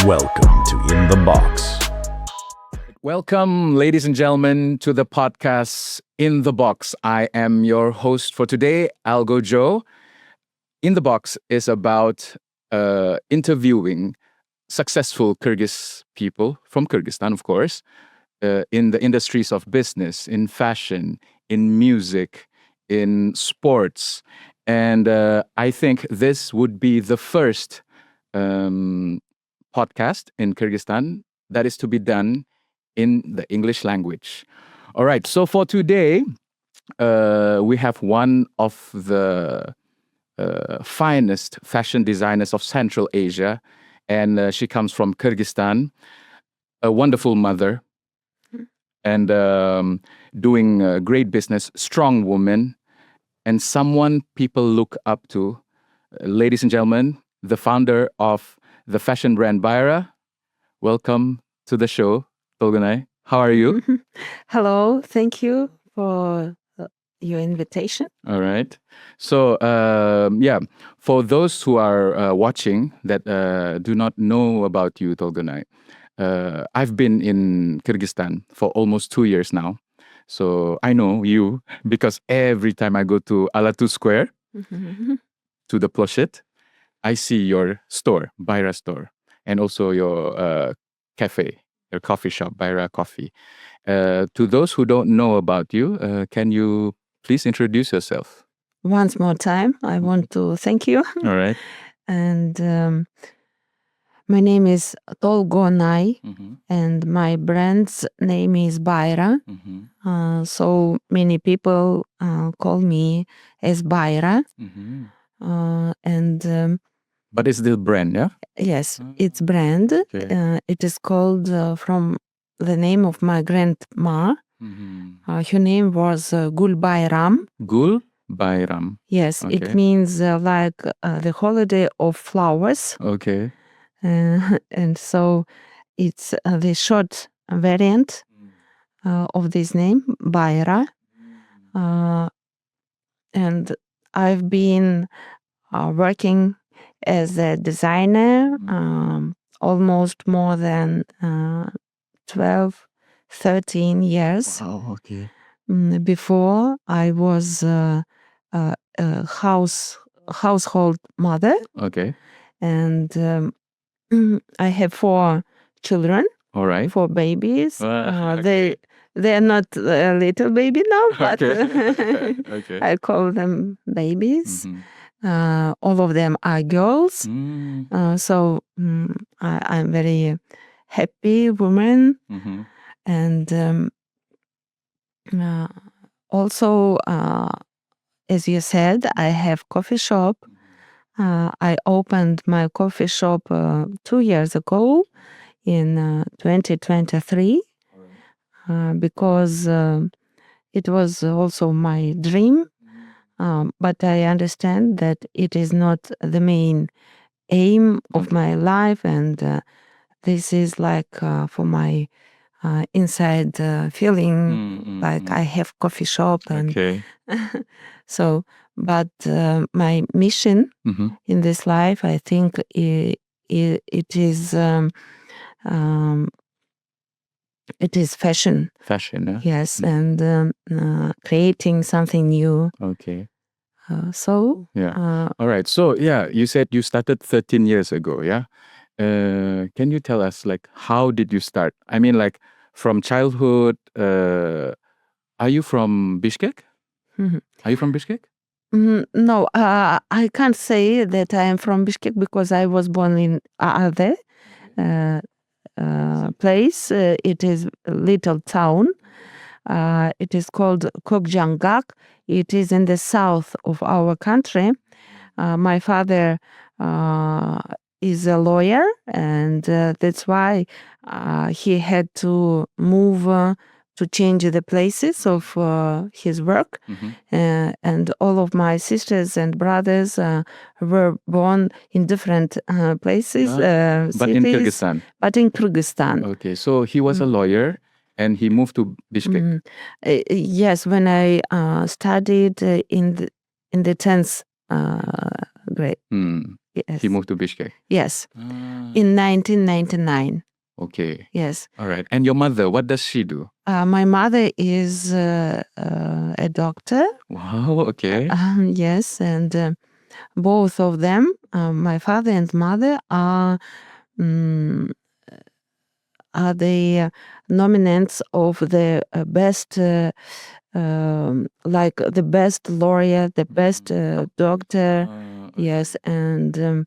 Welcome to In the Box. Welcome, ladies and gentlemen, to the podcast In the Box. I am your host for today, Algo Joe. In the Box is about interviewing successful Kyrgyz people from Kyrgyzstan, of course, in the industries of business, in fashion, in music, in sports. And I think this would be the first podcast in Kyrgyzstan that is to be done in the English language. All right, so for today, we have one of the finest fashion designers of Central Asia, and she comes from Kyrgyzstan, a wonderful mother, and doing great business, strong woman, and someone people look up to. Ladies and gentlemen, the founder of the fashion brand Baira. Welcome to the show, Tolgonai. How are you? Hello, thank you for your invitation. All right. So, for those who are watching that do not know about you, Tolgonai, I've been in Kyrgyzstan for almost 2 years now. So I know you because every time I go to Alatu Square, to the Ploshit, I see your store, Baira store, and also your cafe, your coffee shop, Baira Coffee. To those who don't know about you, can you please introduce yourself? Once more time, I want to thank you. All right. And my name is Tolgonai, and my brand's name is Baira. So many people call me as Baira. But it's the brand, yeah? Yes, it's brand. Okay. It is called from the name of my grandma. Her name was Gul Bayram. Gul Bayram. Yes, Okay. it means like the holiday of flowers. Okay. And so it's the short variant of this name, Baira. And I've been working as a designer almost more than 12, 13 years. Wow, okay. Before I was a household mother. Okay. And I have 4 children, All right. 4 babies. Okay. They're not a little baby now, but Okay. Okay. I call them babies. All of them are girls. So I'm very happy woman. And also, as you said, I have coffee shop. I opened my coffee shop 2 years ago in 2023 because it was also my dream. But I understand that it is not the main aim of my life, and this is like for my inside feeling like I have coffee shop. And Okay. so, but my mission in this life, I think it is fashion. Fashion, yeah? Yes, and creating something new. Okay. Yeah. All right. So, yeah, you said you started 13 years ago, yeah? Can you tell us, like, how did you start? I mean, like, from childhood, are you from Bishkek? Are you from Bishkek? No, I can't say that I am from Bishkek because I was born in other place. It is a little town. It is called Kokjangak. It is in the south of our country. My father is a lawyer, and that's why he had to move to change the places of his work. And all of my sisters and brothers were born in different places, But in cities, Kyrgyzstan. but in Kyrgyzstan. Okay, so he was a lawyer and he moved to Bishkek. Yes, when I studied in the 10th grade. Yes. He moved to Bishkek. Yes. Ah, In 1999. okay. Yes. All right. And your mother, what does she do? My mother is a doctor. Wow. Okay. Yes, and both of them, my father and mother, are the nominants of the best, like the best lawyer, the best doctor. Yes, and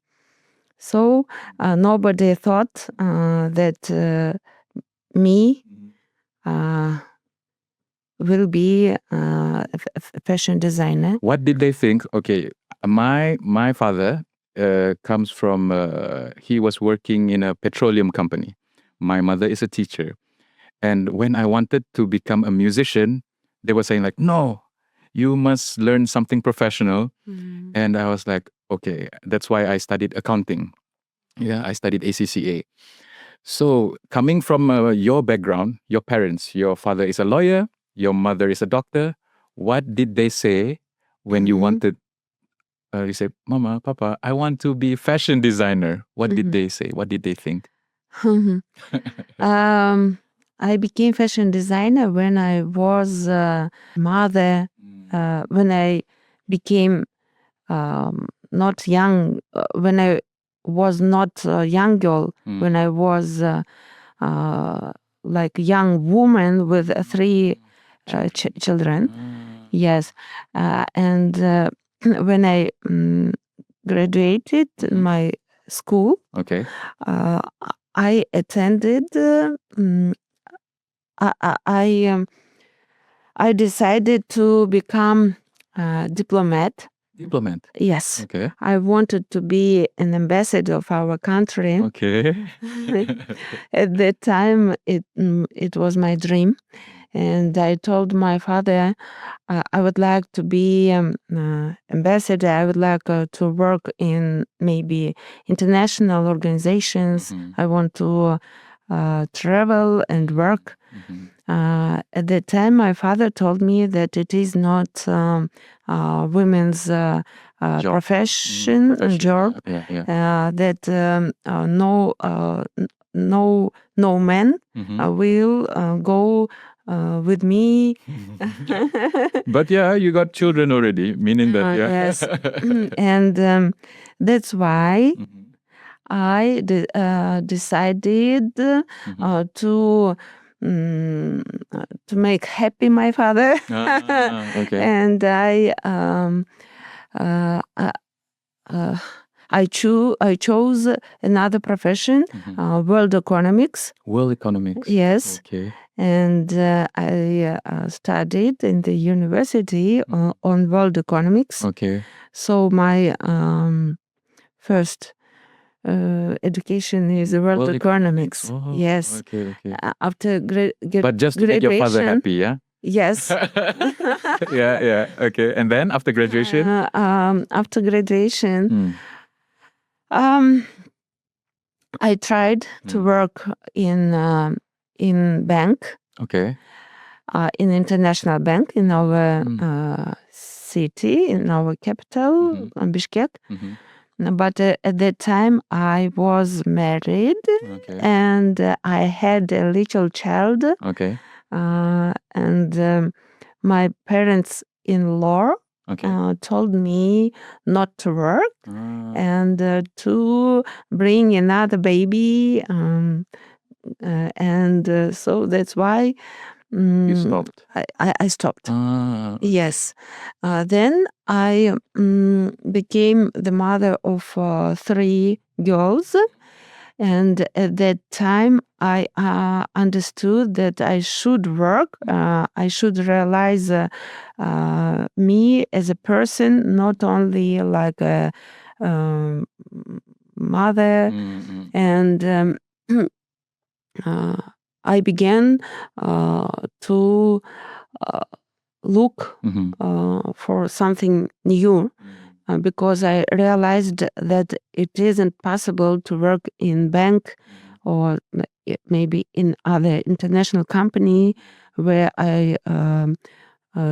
so nobody thought that me will be a fashion designer. What did they think? Okay, my father comes from. He was working in a petroleum company. My mother is a teacher, and when I wanted to become a musician, they were saying like, "No, you must learn something professional." And I was like, "Okay." That's why I studied accounting. Yeah, I studied ACCA. So, coming from your background, your parents, your father is a lawyer, your mother is a doctor. What did they say when you wanted? You say, "Mama, Papa, I want to be fashion designer." What did they say? What did they think? I became fashion designer when I was mother, when I became not young, when I was not a young girl, when I was like young woman with three children. Yes. And when I graduated my school, Okay. I attended. I decided to become a diplomat. Diplomat. Yes. Okay. I wanted to be an ambassador of our country. Okay. At that time, it was my dream. And I told my father, I would like to be ambassador. I would like to work in maybe international organizations. I want to travel and work. At that time, my father told me that it is not women's profession and job. That no man will go with me. But yeah, you got children already, meaning that Yes, and that's why I decided to make happy my father. Okay. And I chose another profession, world economics. World economics. Yes. Okay. And I studied in the university on world economics. Okay. So my first education is world economics. Oh, Yes. Okay. Okay. After But just to make your father happy, yeah. Yes. Yeah. Yeah. Okay. And then after graduation. After graduation, I tried to work in bank. Okay. In international bank in our city, in our capital, Bishkek. But at that time, I was married and I had a little child. Okay. And my parents-in-law told me not to work and to bring another baby. And so that's why You stopped. I stopped. Yes. Then I became the mother of 3 girls. And at that time, I understood that I should work. I should realize me as a person, not only like a mother. And I began to look for something new. Because I realized that it isn't possible to work in bank or maybe in other international company where I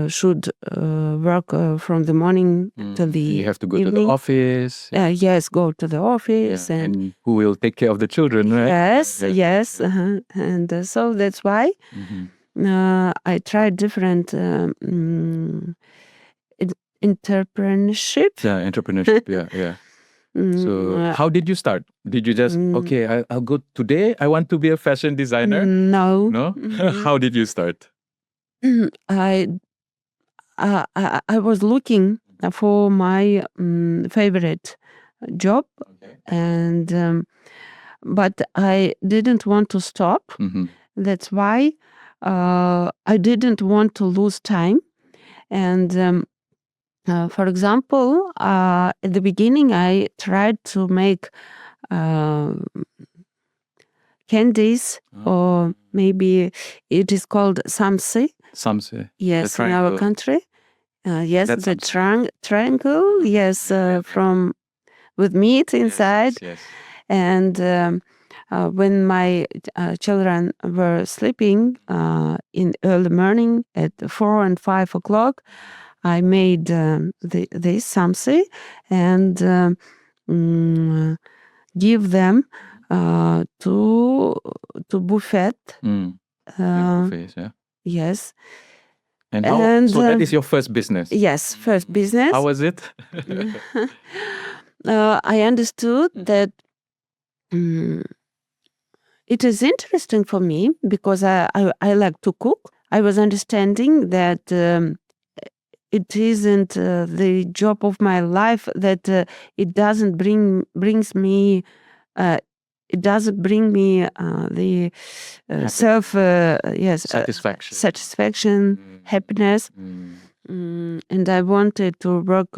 should work from the morning to the You have to go to evening. the office. Yes, go to the office Yeah. And who will take care of the children, right? yes, Yeah. yes, and so that's why I tried different entrepreneurship. Yeah, entrepreneurship. Yeah. So how did you start? Did you just okay? I'll go today. I want to be a fashion designer. No, No. How did you start? I was looking for my favorite job, and but I didn't want to stop. That's why I didn't want to lose time. And for example, at the beginning, I tried to make candies, or maybe it is called Samsa. Samsa. Yes, in our country. Yes, That's the triangle. Yes, from with meat inside. Yes. And when my children were sleeping in early morning at 4 and 5 o'clock, I made this samsa and give them to buffet. Buffets, yeah. Yes. And so that is your first business? Yes, first business. How was it? I understood that it is interesting for me because I like to cook. I was understanding that it isn't the job of my life, that it doesn't brings me it doesn't bring me the self satisfaction, happiness, and I wanted to work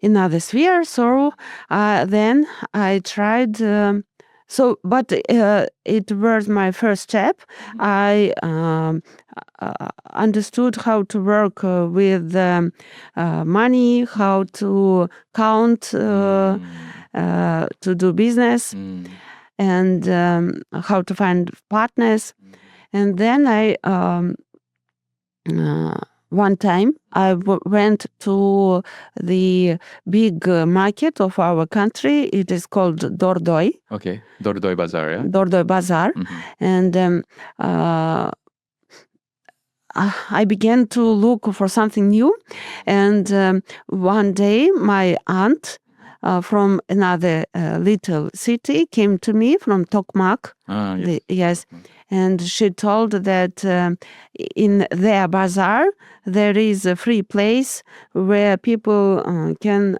in other spheres. So then I tried. But it was my first step. I understood how to work with money, how to count, to do business, and how to find partners. And then one time I went to the big market of our country. It is called Dordoi. Okay, Dordoi Bazaar, yeah? Dordoi Bazaar. And I began to look for something new. And one day my aunt from another little city came to me from Tokmak. Yes. And she told that in their bazaar there is a free place where people can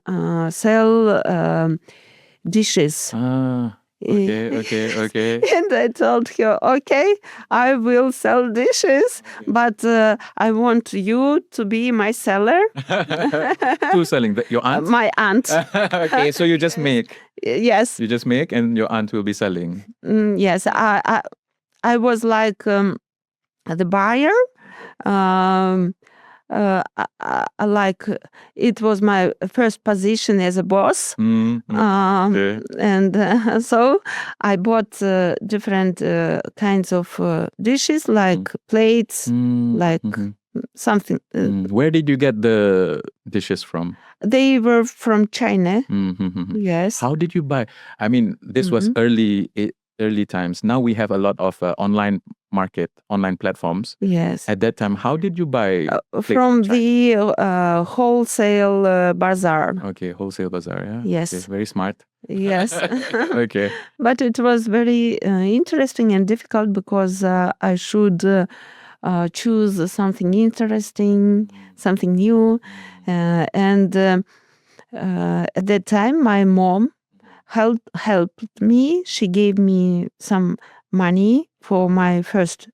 sell dishes. Okay. And I told her, okay, I will sell dishes, but I want you to be my seller. Who's selling? Your aunt? My aunt. Okay, so you just make. Yes. You just make and your aunt will be selling. Yes, I was like the buyer. Like it was my first position as a boss. And so I bought different kinds of dishes, like plates, like something. Where did you get the dishes from? They were from China. Yes. How did you buy? I mean, this was early times. Now we have a lot of online platforms. Yes. At that time, how did you buy? From the wholesale bazaar. Okay, wholesale bazaar, yeah. Yes. Okay, very smart. Yes. Okay. But it was very interesting and difficult because I should choose something interesting, something new. And at that time, my mom helped me. She gave me some money for my first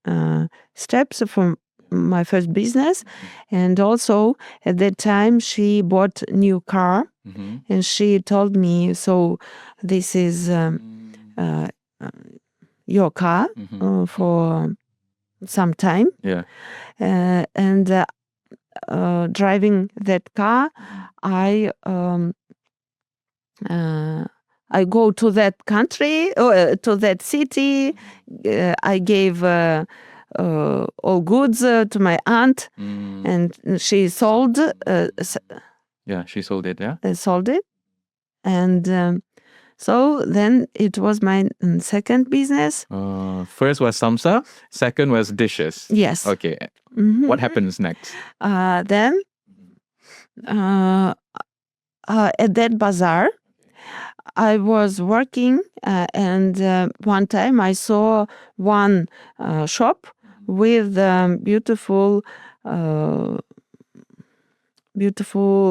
steps, for my first business. And also at that time, she bought a new car. And she told me, so this is your car for some time. Yeah. And driving that car, I go to that country, to that city. I gave all goods to my aunt, and she sold Yeah, she sold it, yeah? sold it, and so then it was my second business. First was Samsa, second was dishes. Yes. Okay. Mhm. What happens next? Then at that bazaar, I was working, and one time I saw one shop with beautiful,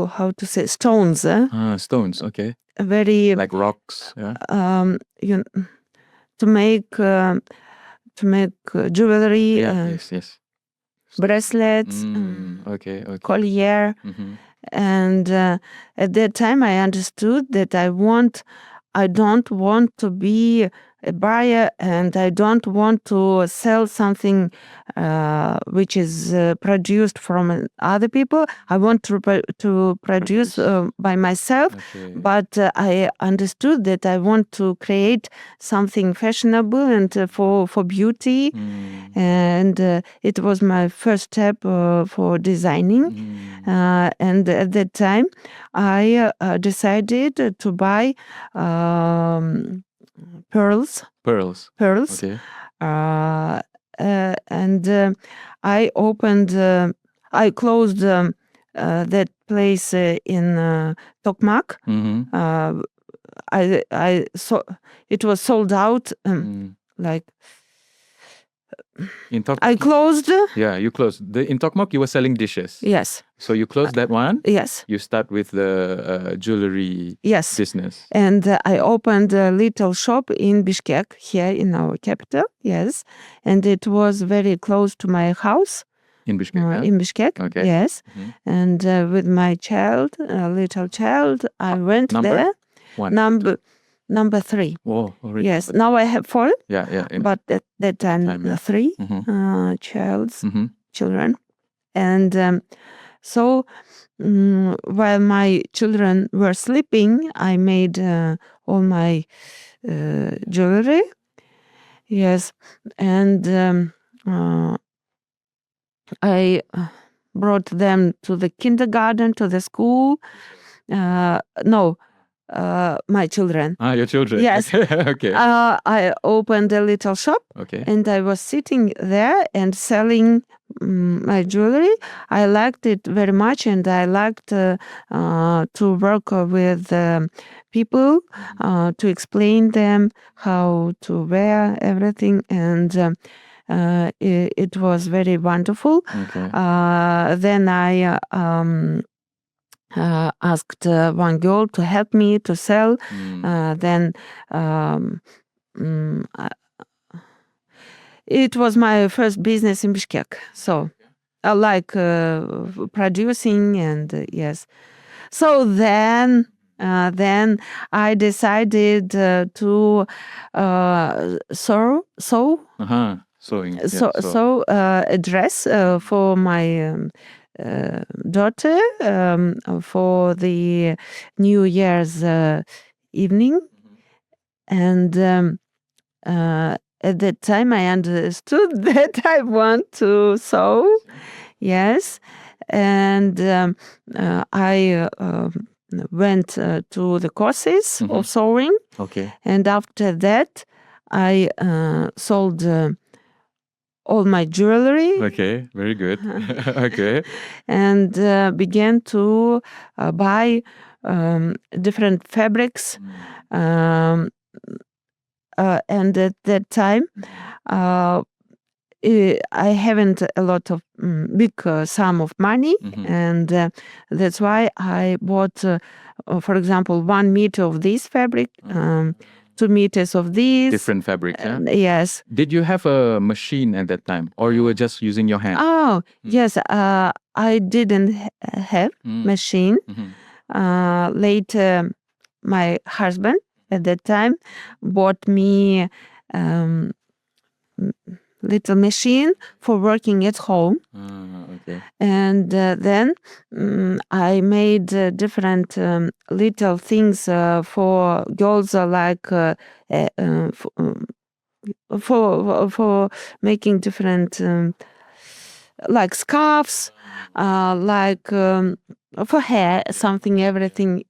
how to say, stones, Stones, okay. very Like rocks, yeah? you to make jewelry, Yeah, yes. bracelets, Okay. collier. And at that time, I understood that I don't want to be a buyer, and I don't want to sell something which is produced from other people. I want to produce by myself, Okay. but I understood that I want to create something fashionable and for beauty. And it was my first step for designing. And at that time, I decided to buy pearls. Okay. And I opened, I closed that place in Tokmak. I saw it was sold out. Like In I closed. Yeah, you closed. In Tokmak, you were selling dishes. Yes. So you closed that one. Yes. You start with the jewelry Yes. business. And I opened a little shop in Bishkek, here in our capital. Yes. And it was very close to my house. In Bishkek, In Bishkek, Okay. yes. And with my child, little child, I went there. Number 3. Oh, already. Yes. Now I have 4. Yeah. But at that time, yeah. 3 children. And so while my children were sleeping, I made all my jewelry. Yes. And I brought them to the kindergarten, to the school. My children. Your children. Yes. Okay. I opened a little shop. Okay. And I was sitting there and selling my jewelry. I liked it very much, and I liked to work with people, to explain them how to wear everything, and it was very wonderful. Okay. Then I asked one girl to help me to sell. Then it was my first business in Bishkek. So I like producing, and yes. So then I decided to sew. Sewing. So a dress for my daughter for the New Year's evening. And at that time, I understood that I want to sew. Yes. And I went to the courses of sewing. Okay. And after that, I sold all my jewelry. Okay, very good. Okay. And began to buy different fabrics. And at that time, I haven't a lot of big sum of money, and that's why I bought, for example, 1 meter of this fabric, 2 meters of these. Different fabric, yeah? Yes. Did you have a machine at that time, or you were just using your hand? Oh, yes. I didn't have machine. Later, my husband at that time bought me little machine for working at home. Okay. And then I made different little things for girls, like for making different like scarves, like for hair, something, everything,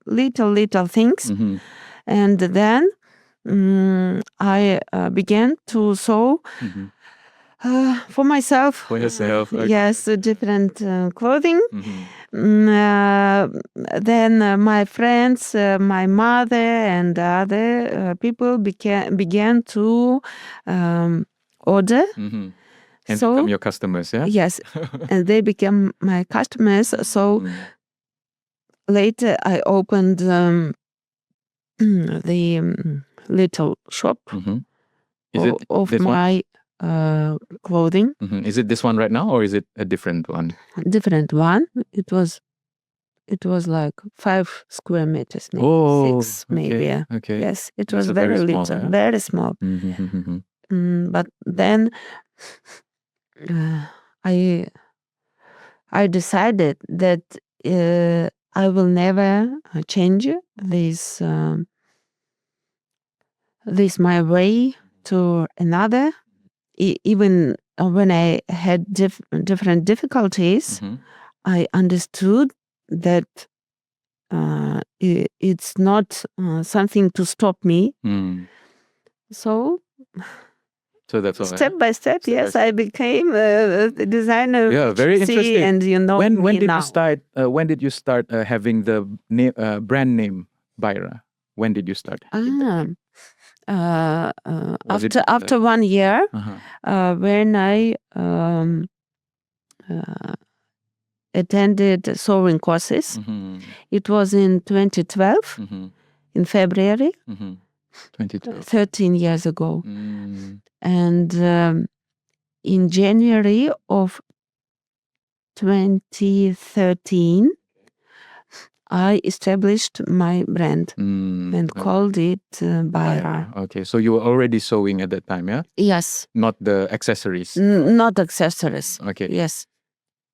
little things. Mhm. And then I began to sew Mhm. for myself. For yourself. Okay. Yes, different clothing. Mhm. Then my friends, my mother, and other people began to order. Mhm. And So become your customers, yeah? yes, and they became my customers. So Mm. later I opened the little shop Mhm. Is it of this one? my clothing, Mhm. Is it this one right now, or is it a different one? different one. It was like 5 square meters, maybe Oh, 6, maybe. okay, Yeah. okay. Yes, it That's was a very very small, little, yeah? very small. Mhm. But then uh, I I decided that I will never change this my way to another. Even when I had different difficulties, Mhm. I understood that it's not something to stop me. Mm. So So that's all, yeah? step by step, Step by yes, I step. became a designer. Yeah, which very you see, interesting. and you know When me did now. you start? When did you start having the brand name Baira? When did you start? Ah, Was it after 1 year, uh-huh. when I attended sewing courses, Mhm. it was in 2012, Mhm. in February, Mhm. 2012. 13 years ago. Mm. And in January of 2013, I established my brand and Okay. called it Baira. Baira. Okay, so you were already sewing at that time, yeah? Yes, Not the accessories. not accessories. Okay. Yes.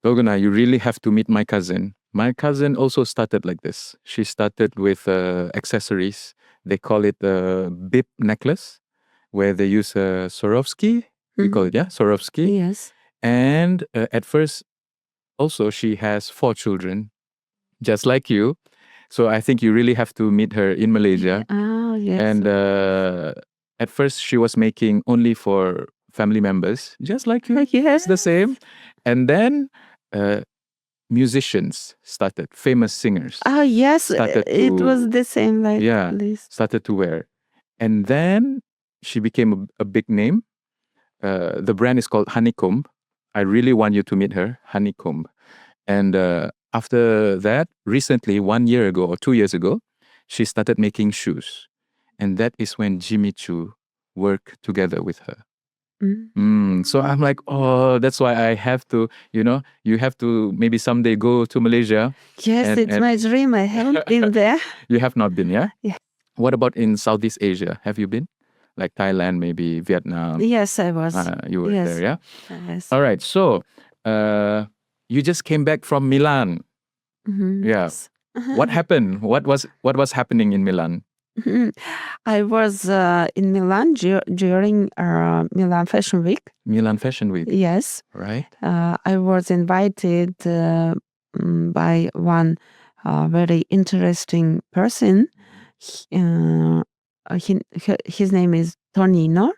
Tolgonai, you really have to meet my cousin. My cousin also started like this. She started with accessories. They call it a bib necklace, where they use a Swarovski. You call it, yeah? Swarovski. Yes. And at first, also, she has 4 children, just like you. So I think you really have to meet her in Malaysia. Oh, yes. And at first, she was making only for family members, just like you. Yes. It's the same. And then musicians started, famous singers Oh, yes. started It to, was the same like yeah, this. started to wear. And then she became a big name. The brand is called Honeycomb. I really want you to meet her, Honeycomb. And after that, recently, 1 year ago or 2 years ago, she started making shoes. And that is when Jimmy Choo worked together with her. So I'm like, oh, that's why I have to, you have to maybe someday go to Malaysia. Yes, it's my dream. I haven't been there. You have not been, yeah? Yeah. What about in Southeast Asia? Have you been? Like Thailand, maybe Vietnam? Yes, I was. You were Yes. there, yeah? Yes. All right. So you just came back from Milan. Yeah. Yes. What happened? What was happening in Milan? I was in Milan during Milan Fashion Week. Milan Fashion Week. Yes. Right. I was invited by one very interesting person. His name is Tonino.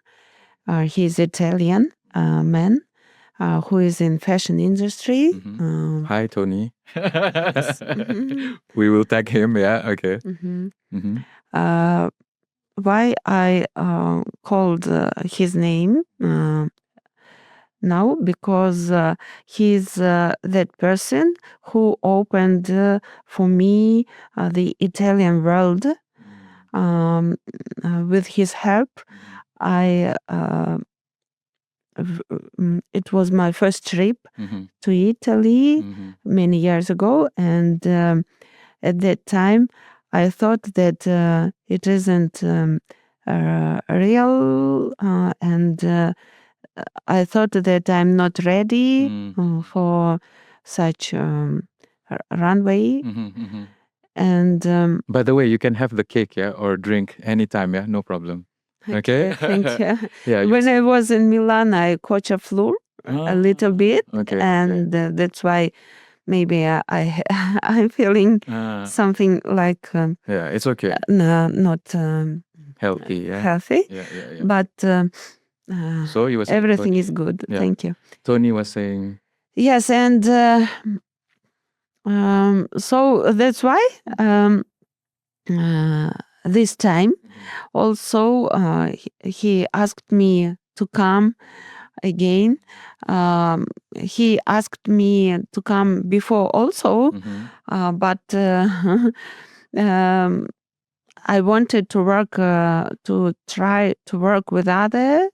He's Italian man who is in fashion industry. Hi, Tony. We will tag him. Yeah. Okay. Why I called his name now? Because he's that person who opened for me the Italian world. With his help, it was my first trip to Italy many years ago, and at that time I thought that it isn't real, and I thought that I'm not ready for such runway. And by the way, you can have the cake, yeah, or drink anytime, yeah, no problem. Okay. Thank you. Yeah. When I was in Milan, I coach a floor a little bit, Okay. and that's why maybe I'm feeling something like yeah, it's okay. not Healthy. Yeah. healthy, Yeah. but So you were saying, everything Tony, is good. yeah. Thank you. Tony was saying. Yes, and so that's why this time also he asked me to come again. He asked me to come before also, but I wanted to work to try to work with other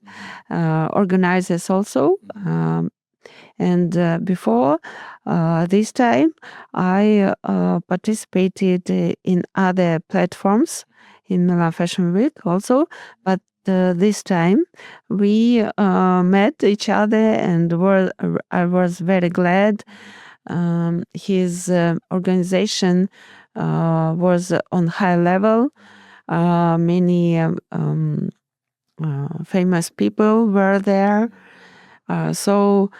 organizers also. And before this time, I participated in other platforms in Milan Fashion Week also. But this time, we met each other, and I was very glad. His organization was on high level. Many famous people were there. So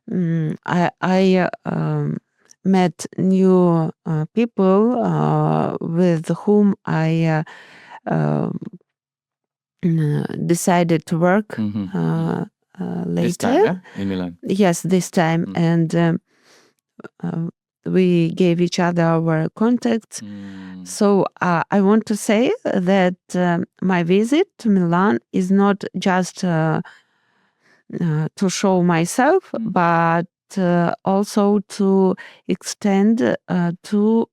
I met new people with whom I decided to work later. This time, yeah? In Milan. Yes, this time. And we gave each other our contacts. So I want to say that my visit to Milan is not just to show myself, but also to extend to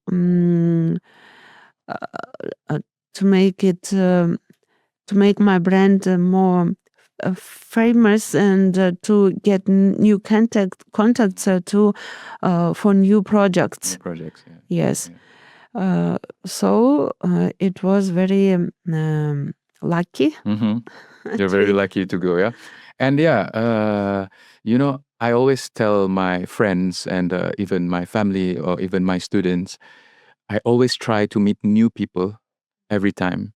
make it to make my brand more famous and to get new contacts to for new projects. New projects, yeah. Yes. So it was very lucky. You're very lucky to go, yeah? And yeah, I always tell my friends and even my family or even my students, I always try to meet new people every time.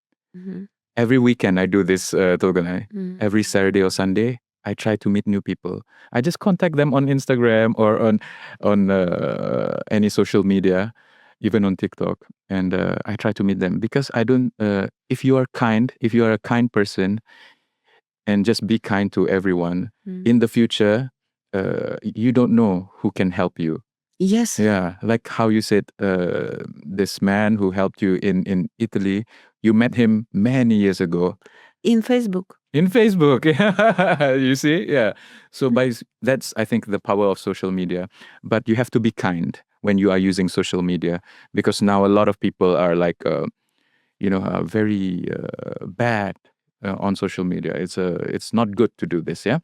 Every weekend I do this, Tolgonai. Every Saturday or Sunday, I try to meet new people. I just contact them on Instagram or on any social media, even on TikTok, and I try to meet them because I don't. If you are a kind person, and just be kind to everyone, in the future, you don't know who can help you. Yes. Yeah, like how you said, this man who helped you in Italy, you met him many years ago. In Facebook. In Facebook, yeah. You see, yeah. So that's, I think, the power of social media. But you have to be kind when you are using social media, because now a lot of people are like, very bad on social media. It's not good to do this, yeah.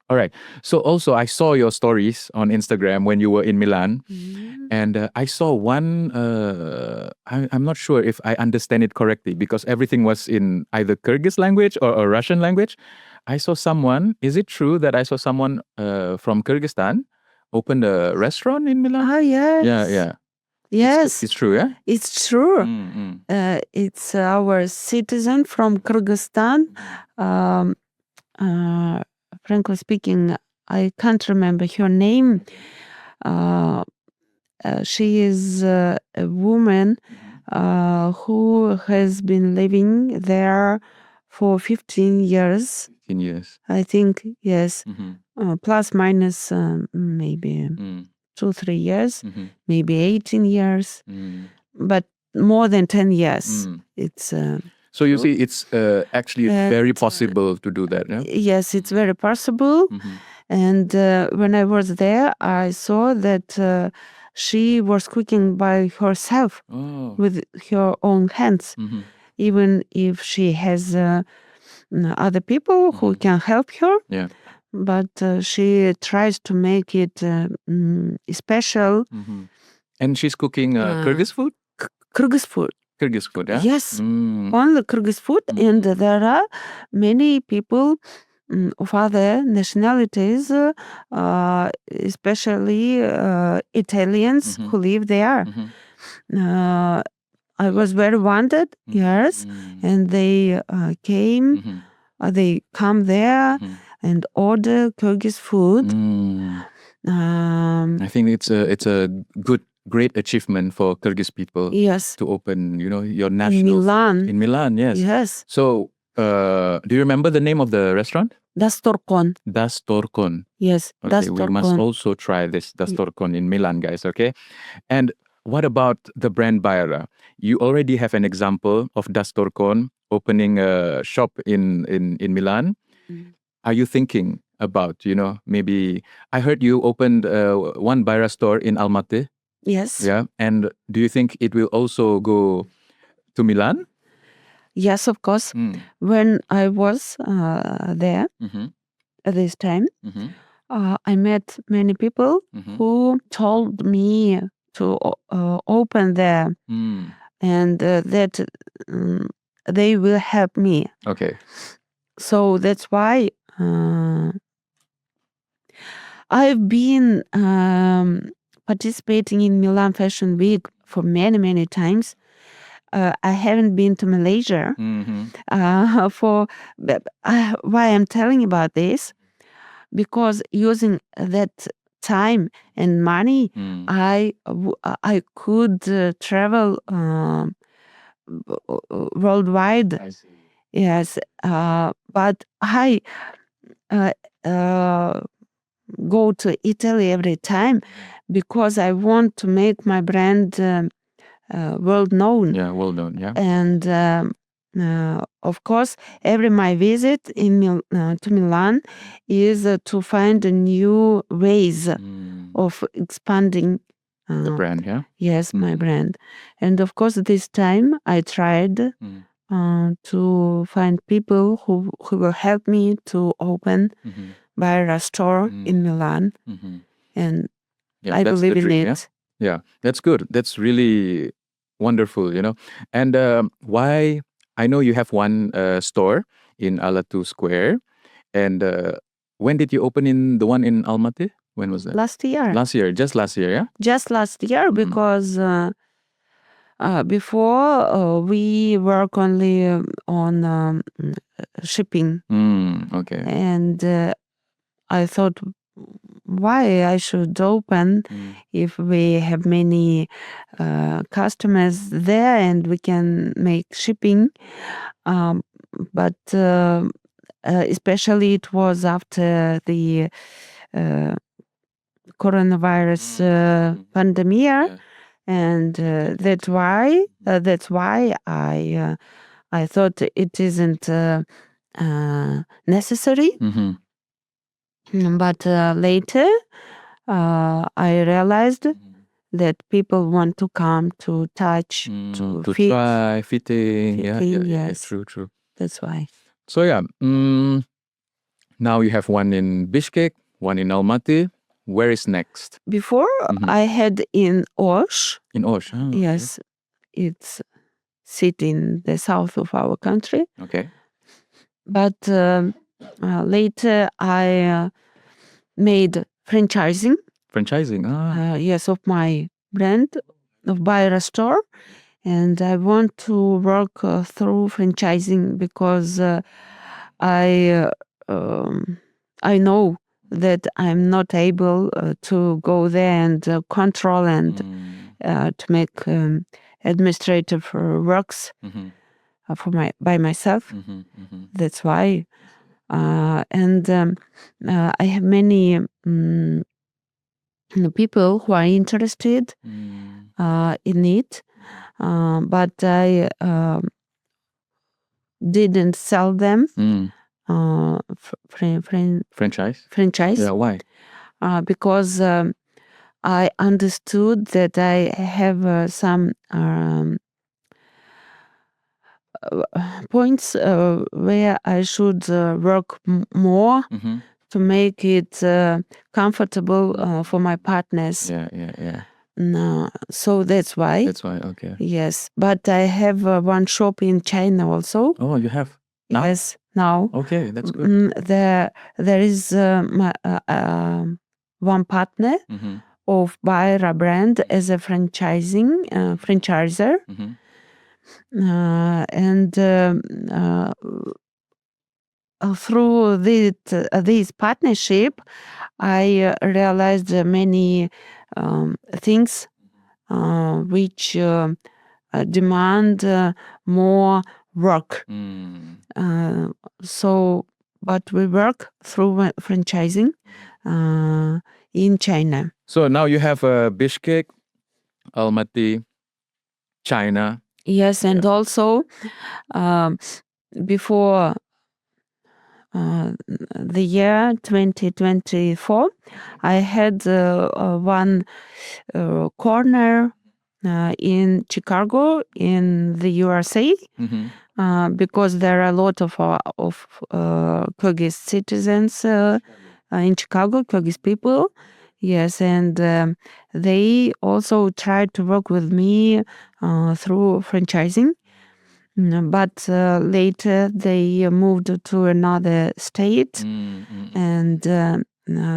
All right. So also, I saw your stories on Instagram when you were in Milan, and I saw one. I'm not sure if I understand it correctly because everything was in either Kyrgyz language or Russian language. I saw someone. Is it true that I saw someone from Kyrgyzstan opened a restaurant in Milan? Oh yes. Yeah. Yes. It's true, yeah? It's true. It's our citizen from Kyrgyzstan. Frankly speaking, I can't remember her name. She is a woman who has been living there for 15 years. 15 years. I think, yes. Plus minus maybe 2-3 years, maybe 18 years, but more than 10 years. It's so you see, it's actually very possible to do that, yeah? Yes, it's very possible. And when I was there, I saw that she was cooking by herself with her own hands, even if she has other people who can help her. Yeah. But she tries to make it special. And she's cooking Kyrgyz food? Kyrgyz food. Kyrgyz food, yeah? Yes, only Kyrgyz food. And there are many people of other nationalities, especially Italians who live there. I was very wanted, yes, and they came. Mhm. They come there Mhm. and order Kyrgyz food. I think it's a great achievement for Kyrgyz people Yes, to open, your in national Milan. in Milan. Yes. Yes, So, do you remember the name of the restaurant? Dastorkon. Dastorkon. Yes, Okay, we must Dastorkon. also try this Dastorkon in Milan, guys. Okay, and what about the brand Baira? You already have an example of Dastorkon opening a shop in Milan. Are you thinking about, maybe I heard you opened one Baira store in Almaty? Yes. Yeah, and do you think it will also go to Milan? Yes, of course. When I was there Mm-hmm. at this time, Mm-hmm. I met many people who told me to open there and that they will help me. Okay. So that's why I've been participating in Milan Fashion Week for many, many times. I haven't been to Malaysia. Why I'm telling about this? Because using that time and money, I could travel worldwide. I see. Yes, but I go to Italy every time because I want to make my brand world known. Yeah, well known. Yeah. And of course, every my visit to Milan is to find a new ways of expanding The brand. Yeah. yes, my brand. And of course, this time I tried to find people who will help me to open Baira store in Milan. And Yeah, I that's believe the in dream. it. Yeah, that's good. That's really wonderful. And why? I know you have one store in Alatu Square, and when did you open in the one in Almaty? When was that? Last year. Last year, just last year, yeah. Just last year, because before we work only on shipping, Okay. and I thought, why I should open if we have many customers there and we can make shipping. But especially it was after the coronavirus pandemic, Yeah. and that's why I thought it isn't necessary. But later I realized that people want to come to touch, to fit. Try fitting. Yeah, Fitting, yeah, yes. true. That's why. So yeah, now you have one in Bishkek, one in Almaty. Where is next? Before I had in Osh. In Osh. Yes, it's city in the south of our country. Okay. But later I made franchising. Franchising. Yes, of my brand of Baira store, and I want to work through franchising because I know that I'm not able to go there and control and to make administrative works by myself. That's why, and I have many people who are interested in it, but I didn't sell them franchise. Yeah, why? Because I understood that I have some points where I should work more to make it comfortable for my partners. Yeah. No, so that's why. That's why. Okay. Yes, but I have one shop in China also. Oh, you have now? Yes, now. Okay, that's good. There is one partner of Baira brand as a franchisor, And through this partnership, I realized many things which demand more work. But we work through franchising in China. So now you have Bishkek, Almaty, China. Yes, and also before the year 2024, I had one corner in Chicago in the USA. Because there are a lot of Kyrgyz citizens in Chicago, Kyrgyz people. Yes, and they also tried to work with me through franchising. But later they moved to another state. And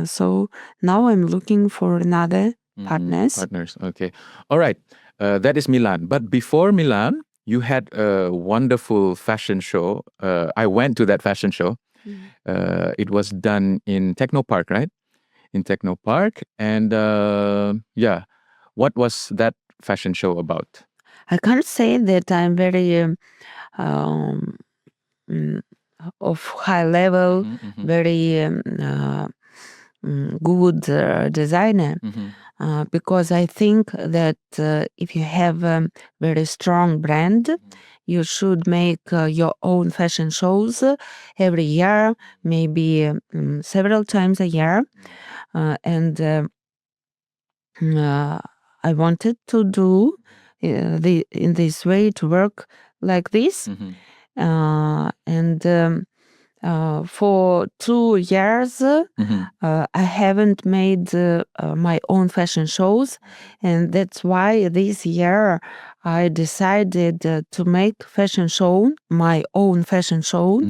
so now I'm looking for another partners. Okay. All right. That is Milan. But before Milan, you had a wonderful fashion show. I went to that fashion show. It was done in Techno Park, right? In Techno Park. And yeah, what was that fashion show about? I can't say that I'm very of high level, very good designer. Because I think that if you have a very strong brand, you should make your own fashion shows every year, maybe several times a year. And I wanted to do in this way, to work like this. And for 2 years, I haven't made my own fashion shows. And that's why this year I decided to make my own fashion show.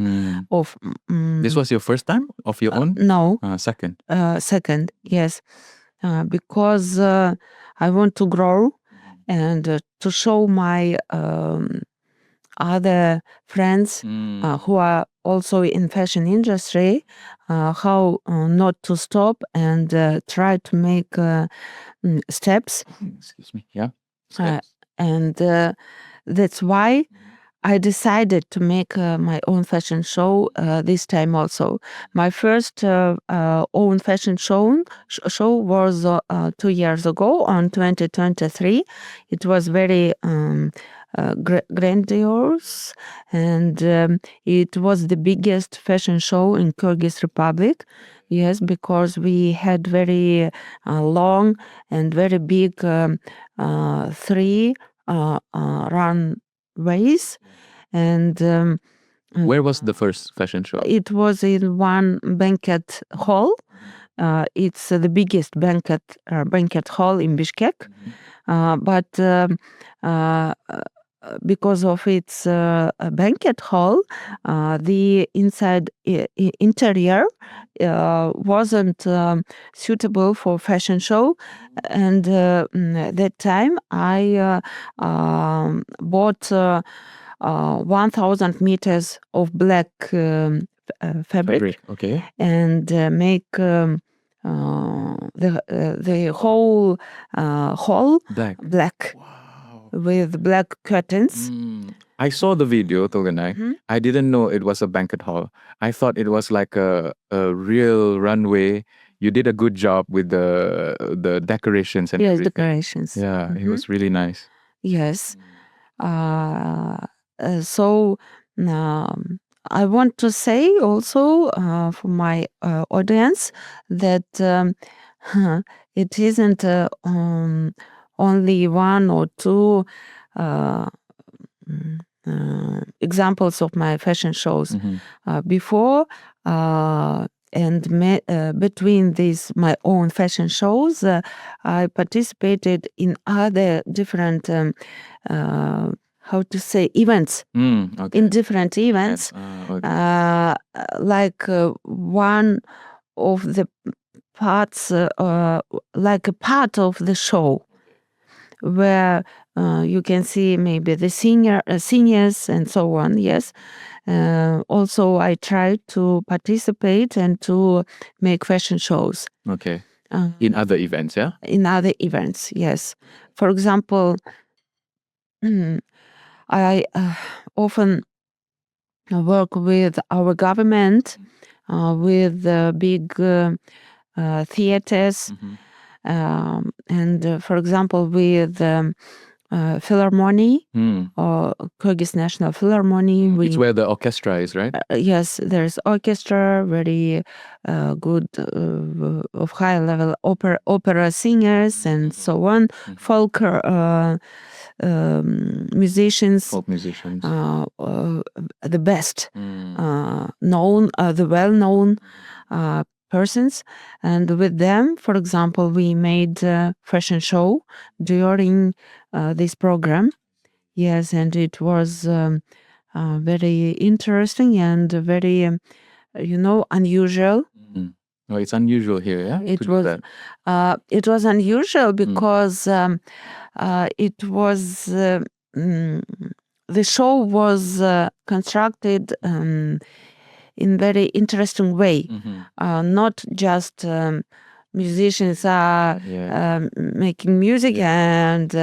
This was your first time of your own? No. Second. Second, yes. Because I want to grow and to show my other friends who are also in fashion industry how not to stop and try to make steps. Excuse me. Yeah. And that's why I decided to make my own fashion show this time also. My first own fashion show was 2 years ago on 2023. It was very grandiose, and it was the biggest fashion show in Kyrgyz Republic. Yes, because we had very long and very big 3 runways. And where was the first fashion show? It was in one banquet hall. It's the biggest banquet hall in Bishkek. But because of its banquet hall, the interior wasn't suitable for fashion show. And that time I bought 1,000 meters of black fabric. Okay. And make the whole hall black. Wow. With black curtains. I saw the video, Tolgonai. I didn't know it was a banquet hall. I thought it was like a real runway. You did a good job with the decorations and everything. Decorations. Yeah, it was really nice. Yes. So I want to say also for my audience that it isn't only 1 or 2 examples of my fashion shows. Before and between these my own fashion shows, I participated in other different events. In different events. Like one of the parts, like a part of the show. where you can see maybe the seniors and so on. Yes. Also, I tried to participate and to make fashion shows. Okay. In other events, yeah? In other events, yes. For example, I often work with our government, with big theaters, and for example, with Philharmonic or Kyrgyz National Philharmonic. It's where the orchestra is, right? Yes, there's orchestra, very good, of high level opera singers and so on, folk musicians, Folk musicians. the best known, the well-known persons. And with them, for example, we made a fashion show during this program. Yes, and it was very interesting and very, unusual. Oh, it's unusual here, yeah? It was unusual because it was the show was constructed in very interesting way. Not just musicians are making music and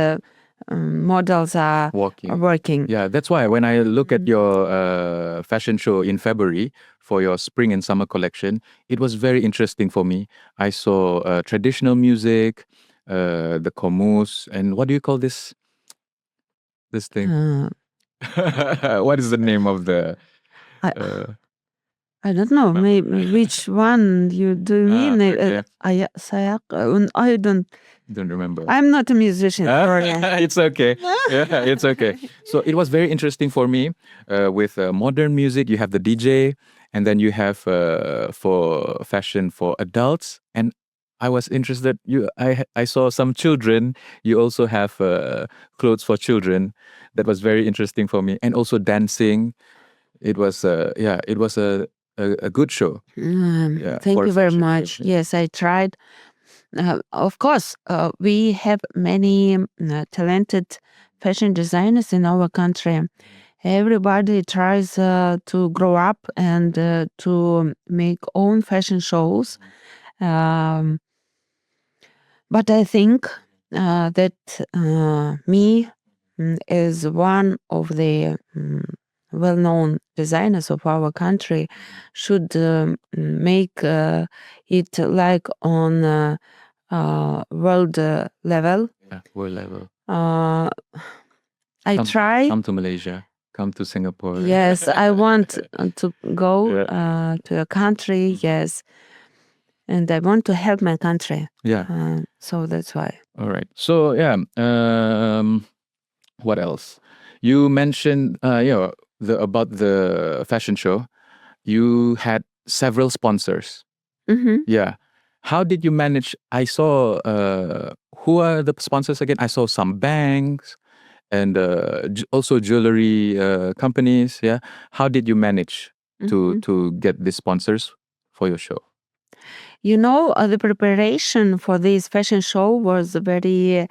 models are working. Yeah, that's why when I look at your fashion show in February for your spring and summer collection, it was very interesting for me. I saw traditional music, the komus, and what do you call this thing? What is the name of the... I don't know. Maybe which one you do mean? Okay. I don't remember. I'm not a musician. It's okay. Yeah, it's okay. So it was very interesting for me. With modern music, you have the DJ, and then you have for fashion for adults. And I was interested. I saw some children. You also have clothes for children. That was very interesting for me, and also dancing. It was it was a good show. Thank you very much. Yes, I tried. Of course, we have many talented fashion designers in our country. Everybody tries to grow up and to make own fashion shows. But I think that me, as one of the well-known designers of our country, should make it like on world level. Yeah, world level. I try. Come to Malaysia. Come to Singapore. Yes, I want to go to a country. Yes, and I want to help my country. Yeah. So that's why. All right. So what else? You mentioned about the fashion show. You had several sponsors. Yeah. How did you manage? I saw who are the sponsors again? I saw some banks and also jewelry companies. Yeah. How did you manage to get the sponsors for your show? The preparation for this fashion show was very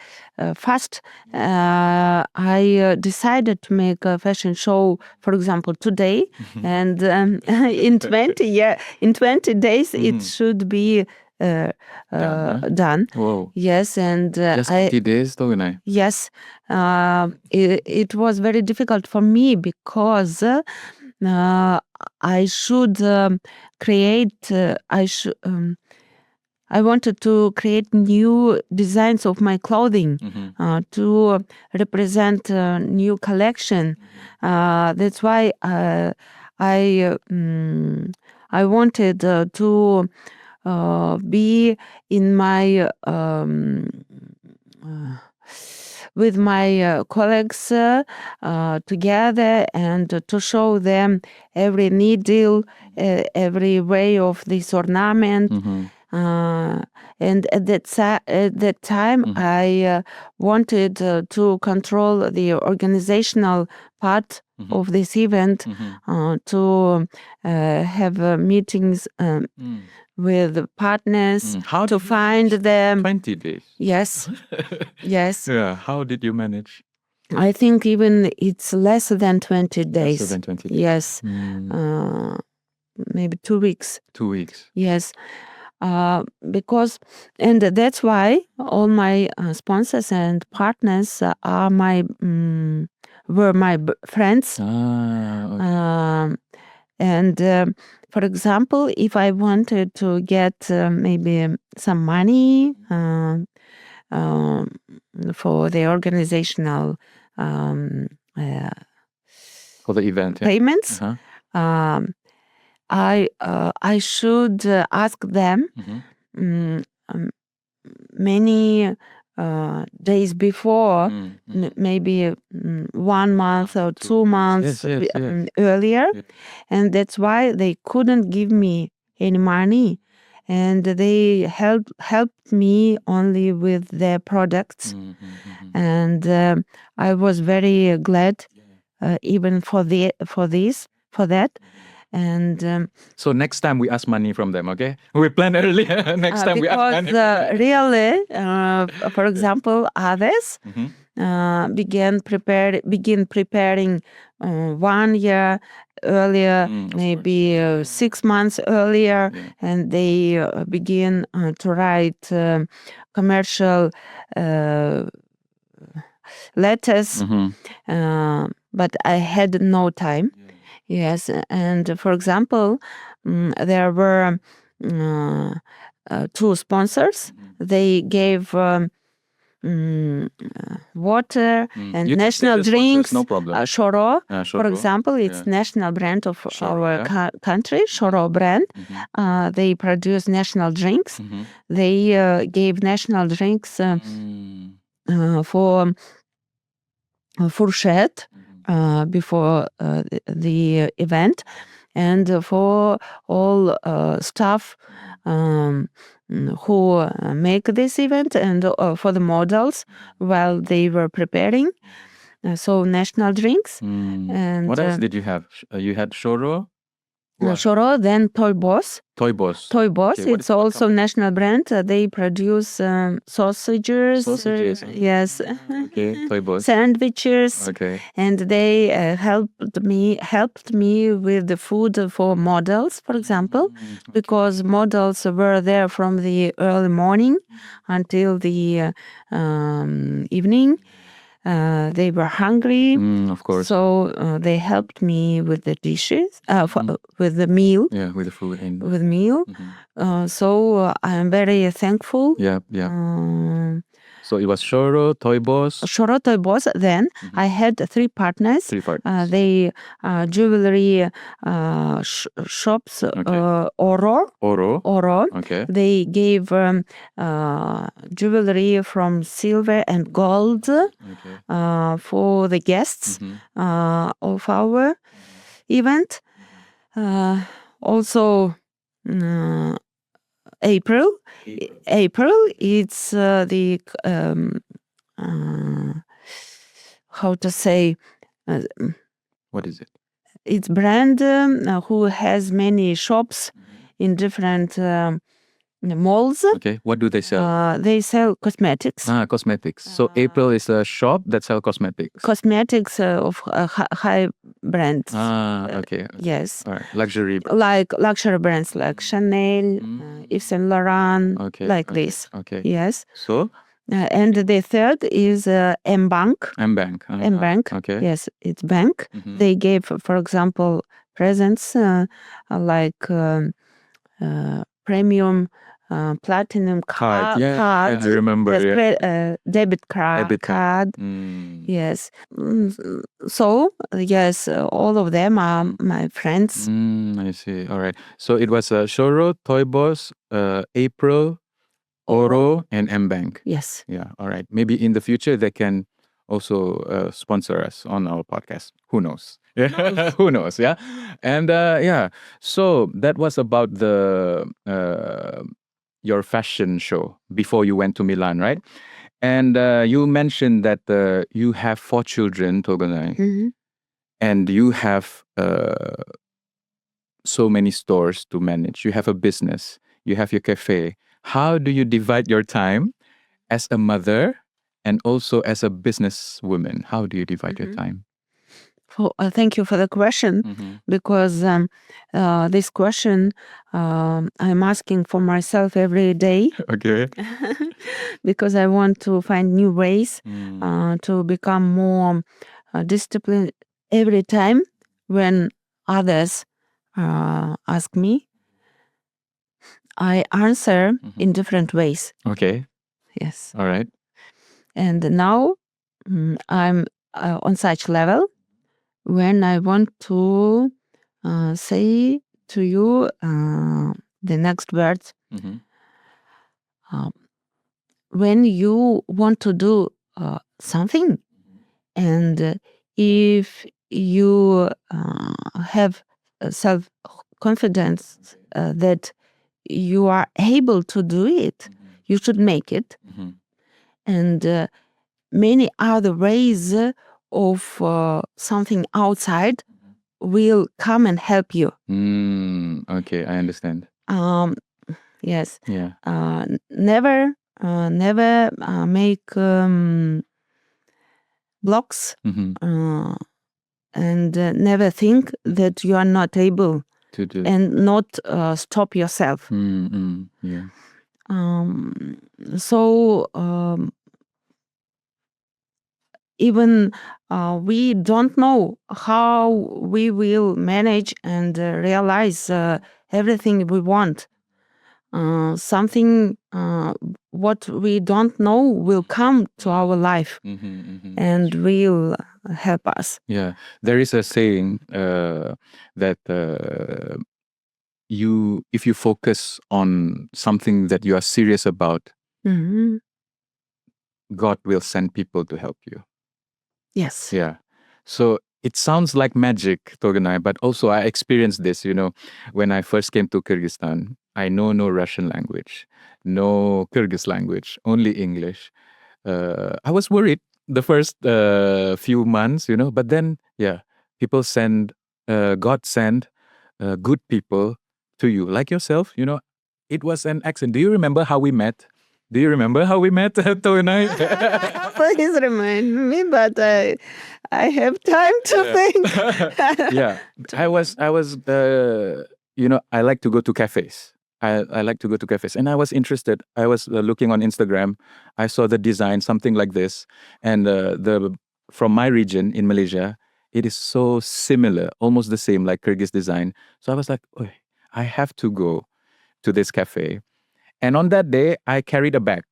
fast. I decided to make a fashion show, for example, today, and in 20 days it should be done. Whoa. Yes, and just 50 days, Tolgonai. Yes, it was very difficult for me because I should create. I wanted to create new designs of my clothing to represent a new collection. That's why I wanted to be in my with my colleagues together and to show them every needle, every way of this ornament. And at that time, I wanted to control the organizational part of this event, to have meetings with partners How to did you find manage them. 20 days. Yes, yes. Yeah. How did you manage? I think even it's less than 20 days. Less than 20 days. Yes, maybe 2 weeks. 2 weeks. Yes, because, and that's why all my sponsors and partners are were my friends. Okay. And for example, if I wanted to get maybe some money for the organizational For the event. Yeah. payments, Uh-huh. I should ask them many days before, maybe 1 month or 2 months Yes. earlier, Yeah. and that's why they couldn't give me any money, and they helped me only with their products, and I was very glad even for that. And So next time we ask money from them, okay? We plan earlier. Next time we ask because money. From them. really, for example, others begin preparing 1 year earlier, maybe 6 months earlier, and they begin to write commercial letters, but I had no time. Yes, and for example, there were 2 sponsors. They gave water and You can say national the sponsors, drinks. no problem. Shoro, for Shoro. example, it's national brand of Shoro, our country. Shoro brand. They produce national drinks. They gave national drinks for Furchet before the event, and for all staff who make this event, and for the models while they were preparing. So national drinks. And What else did you have? You had Shoro? Shoro, then Toy Boss. Toy Boss. Toy Boss, Okay, it's also national brand. They produce sausages. Yes. Okay, Toy Boss. Sandwiches. Okay. And they helped me with the food for models, for example, because models were there from the early morning until the evening. They were hungry, Of course. so they helped me with the dishes, with the meal. Yeah, with the food and With meal. So I'm very thankful. yeah. So it was Shoro, Toy Boss. Shoro, Toy Boss. Then I had 3 partners. 3 partners. They jewelry shops. Oro. Okay. They gave jewelry from silver and gold for the guests of our event. Also, April, it's the how to say, What is it? it's brand who has many shops in different malls. Okay. What do they sell? They sell cosmetics. Cosmetics. So April is a shop that sells cosmetics. Cosmetics of high brands. Okay. Yes. All right. Luxury. Like luxury brands like Chanel, Yves Saint Laurent, this. Okay. Yes. So? And the third is M-Bank. M-Bank. M-Bank. Okay. Yes, it's bank. They gave, for example, presents like premium platinum card. I remember. Yes, debit card. Yes. So, yes, all of them are my friends. I see. All right. So it was Shoro, Toy Boss, April, Oro, and M-Bank. Yes. Yeah. All right. Maybe in the future they can also sponsor us on our podcast. Who knows? Yeah. Who knows? Yeah. And so that was about the your fashion show before you went to Milan, right? And you mentioned that you have 4 children, Tolgonai, and you have so many stores to manage. You have a business. you have your cafe. How do you divide your time as a mother and also as a businesswoman? How do you divide your time? Thank you for the question, because this question I'm asking for myself every day, Okay. because I want to find new ways to become more disciplined every time when others ask me. I answer in different ways. Okay. Yes. All right. And now I'm on such level when I want to say to you the next words. When you want to do something, and if you have self confidence that you are able to do it, you should make it. And many other ways of something outside will come and help you. Okay, I understand. Yes. Yeah. Never make blocks and never think that you are not able To do. and not stop yourself. Yeah. So even we don't know how we will manage and realize everything we want. Something what we don't know will come to our life and will help us. Yeah. There is a saying that if you focus on something that you are serious about, God will send people to help you. Yes. Yeah. So it sounds like magic, Tolgonai, but also I experienced this, when I first came to Kyrgyzstan. I know no Russian language, no Kyrgyz language, only English. I was worried the first few months, but then, people God send good people to you, like yourself, It was an accident. Do you remember how we met? Do you remember how we met, Tolgonai? Please remind me, but I have time to think. Yeah, I was, I like to go to cafes. I like to go to cafes, and I was interested. I was looking on Instagram. I saw the design, something like this, and from my region in Malaysia, it is so similar, almost the same like Kyrgyz design. So I was like, "Oi, I have to go to this cafe." And on that day, I carried a bag,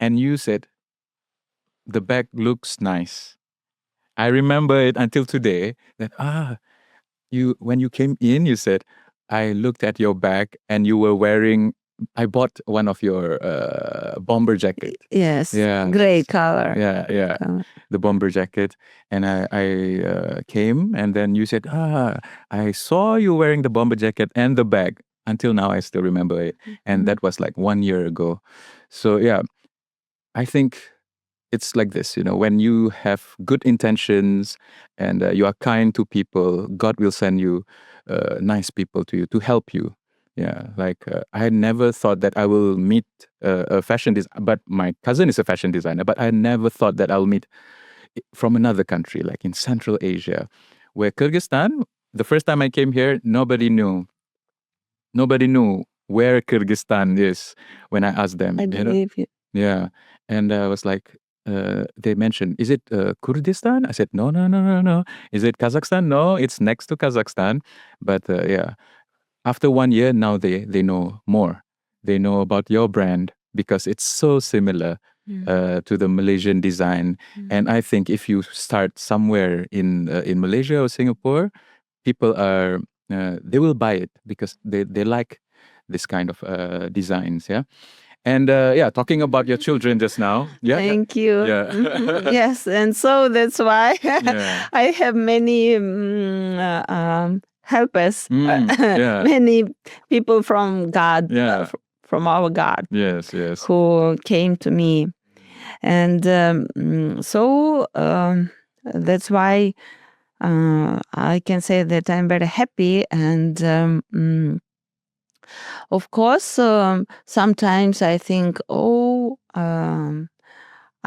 and you said, "The bag looks nice." I remember it until today that when you came in, you said, I looked at your bag and you were wearing, I bought one of your bomber jacket. Yes. Yeah. Gray color. Yeah. The bomber jacket. And I came and then you said, I saw you wearing the bomber jacket and the bag. Until now, I still remember it. And that was like 1 year ago. So yeah, I think it's like this, when you have good intentions and you are kind to people, God will send you nice people to you to help you. Yeah, like I never thought that I will meet a fashion designer, but my cousin is a fashion designer, but I never thought that I'll meet from another country, like in Central Asia, where Kyrgyzstan, the first time I came here, nobody knew where Kyrgyzstan is when I asked them. I believe you. Yeah. And I was like, they mentioned, is it Kurdistan? I said, no, no, no, no, no. Is it Kazakhstan? No, it's next to Kazakhstan. But yeah, after 1 year, now they know more. They know about your brand because it's so similar to the Malaysian design. And I think if you start somewhere in Malaysia or Singapore, people they will buy it because they like this kind of designs. Yeah. And talking about your children just now. Yeah. Thank you. Yeah. Yes, and so that's why Yeah. I have many helpers, yeah. many people from God, Yeah. from our God, Yes. who came to me. And so that's why I can say that I'm very happy and Of course, sometimes I think,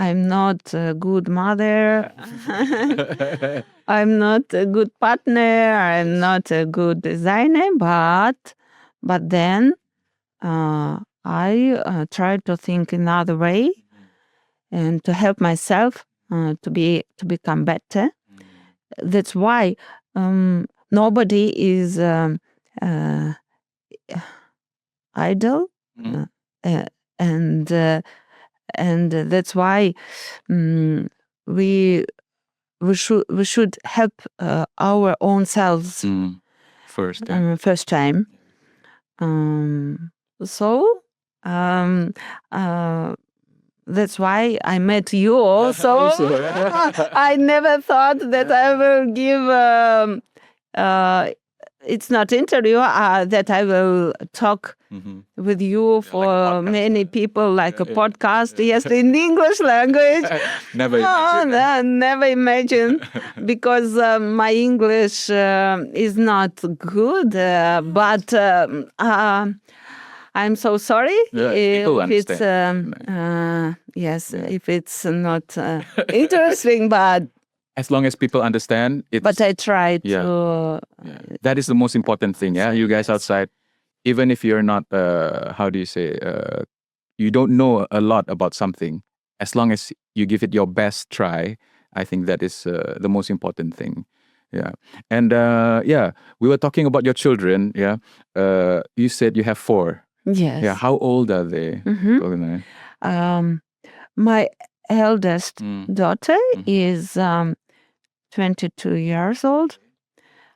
I'm not a good mother. I'm not a good partner. I'm not a good designer. But then I try to think another way and to help myself to become better. That's why nobody is uh, idle, uh, and and that's why we should help our own selves First, yeah. first time. So that's why I met you also. I never thought that I will give. It's not interview that I will talk with you for many people like a podcast. Yes, in English language. Never imagined. Never imagine because my English is not good, but I'm so sorry people if it's yes, if it's not interesting, but as long as people understand it. But I try to. That is the most important thing. Yeah, you guys outside, even if you're not, how do you say, you don't know a lot about something, as long as you give it your best try, I think that is the most important thing. Yeah, and we were talking about your children. Yeah, you said you have 4. Yes. Yeah, how old are they? My eldest daughter is 22 years old.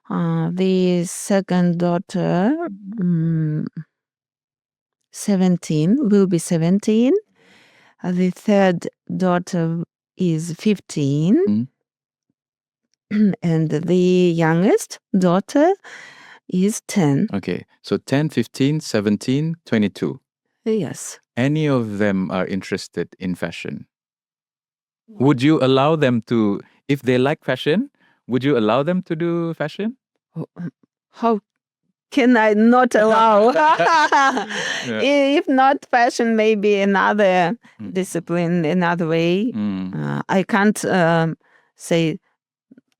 The second daughter, 17, will be 17. The third daughter is 15. And the youngest daughter is 10. Okay, so 10, 15, 17, 22. Yes. Any of them are interested in fashion? Would you allow them to, if they like fashion, would you allow them to do fashion? How can I not allow? If not fashion, maybe another discipline, another way. I can't say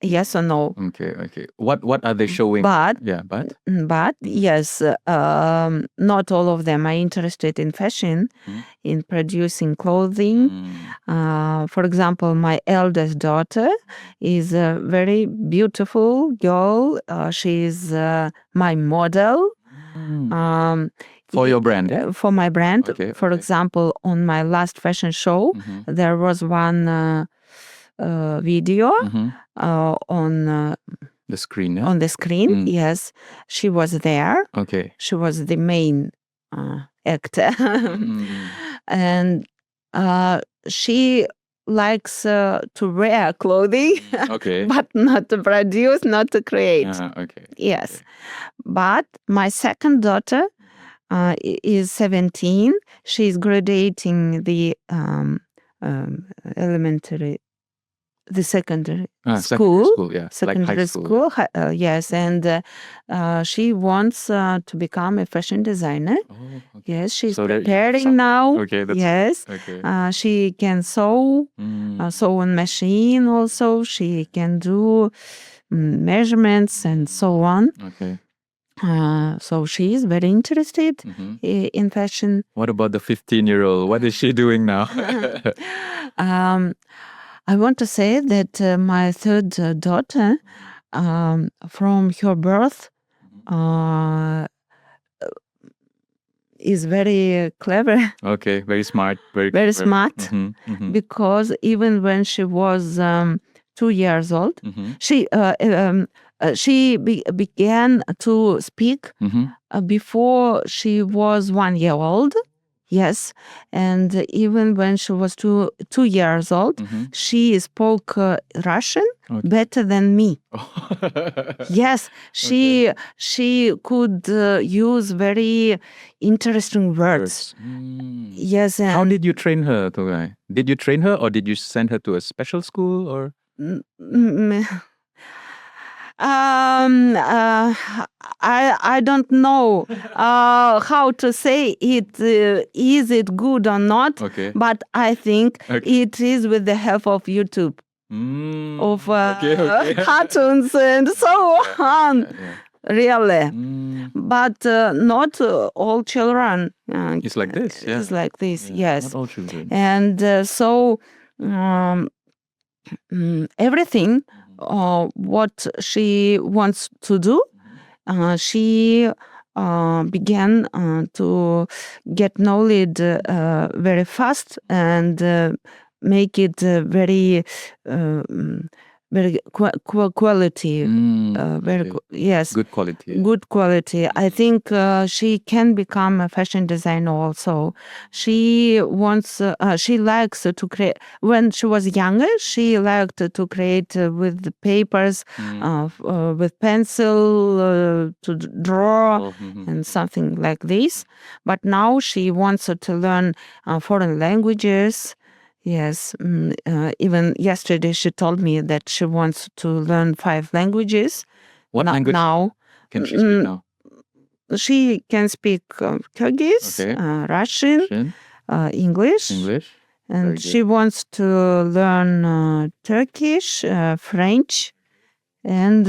yes or no. Okay. What are they showing? But but yes, not all of them are interested in fashion, in producing clothing. For example, my eldest daughter is a very beautiful girl. She is my model. For your brand, yeah? For my brand. Okay, For example, on my last fashion show, there was one video on the screen. Yeah? On the screen, yes, she was there. Okay, she was the main actor, and she likes to wear clothing, okay, but not to produce, not to create. Okay, Yes, but my second daughter is 17. She's graduating the elementary. The secondary school, secondary like school, yes, and she wants to become a fashion designer. Yes, she's preparing now. Okay, yes, okay. She can sew, sew on machine. Also, she can do measurements and so on. Okay. So she is very interested in fashion. What about the 15-year-old? What is she doing now? I want to say that my third daughter, from her birth, is very clever. Okay, very smart. Very smart. Because even when she was 2 years old, she began to speak before she was 1 year old. Yes, and even when she was 2 years old, she spoke Russian better than me. Yes, she could use very interesting words. Yes. And how did you train her, Tolgonai? Did you train her, or did you send her to a special school, or? I don't know how to say it. Is it good or not? Okay. But I think Okay. it is with the help of YouTube, of okay. cartoons and so on. Yeah. Really, Mm. but not all children. It's like this. Yeah. Is like this. Yeah, Yes, not all children. and so everything what she wants to do, she began to get knowledge very fast and make it very very quality. Very Okay. yes, Good quality. Yeah. good quality. I think she can become a fashion designer also. She wants, she likes to create. When she was younger, she liked to create with the papers, with pencil, to draw and something like this. But now she wants to learn foreign languages. Yes, even yesterday she told me that she wants to learn 5 languages. What language Now can she speak now? she can speak Kyrgyz, Okay. Russian, Russian, English, English. Very and good. she wants to learn Turkish, French, and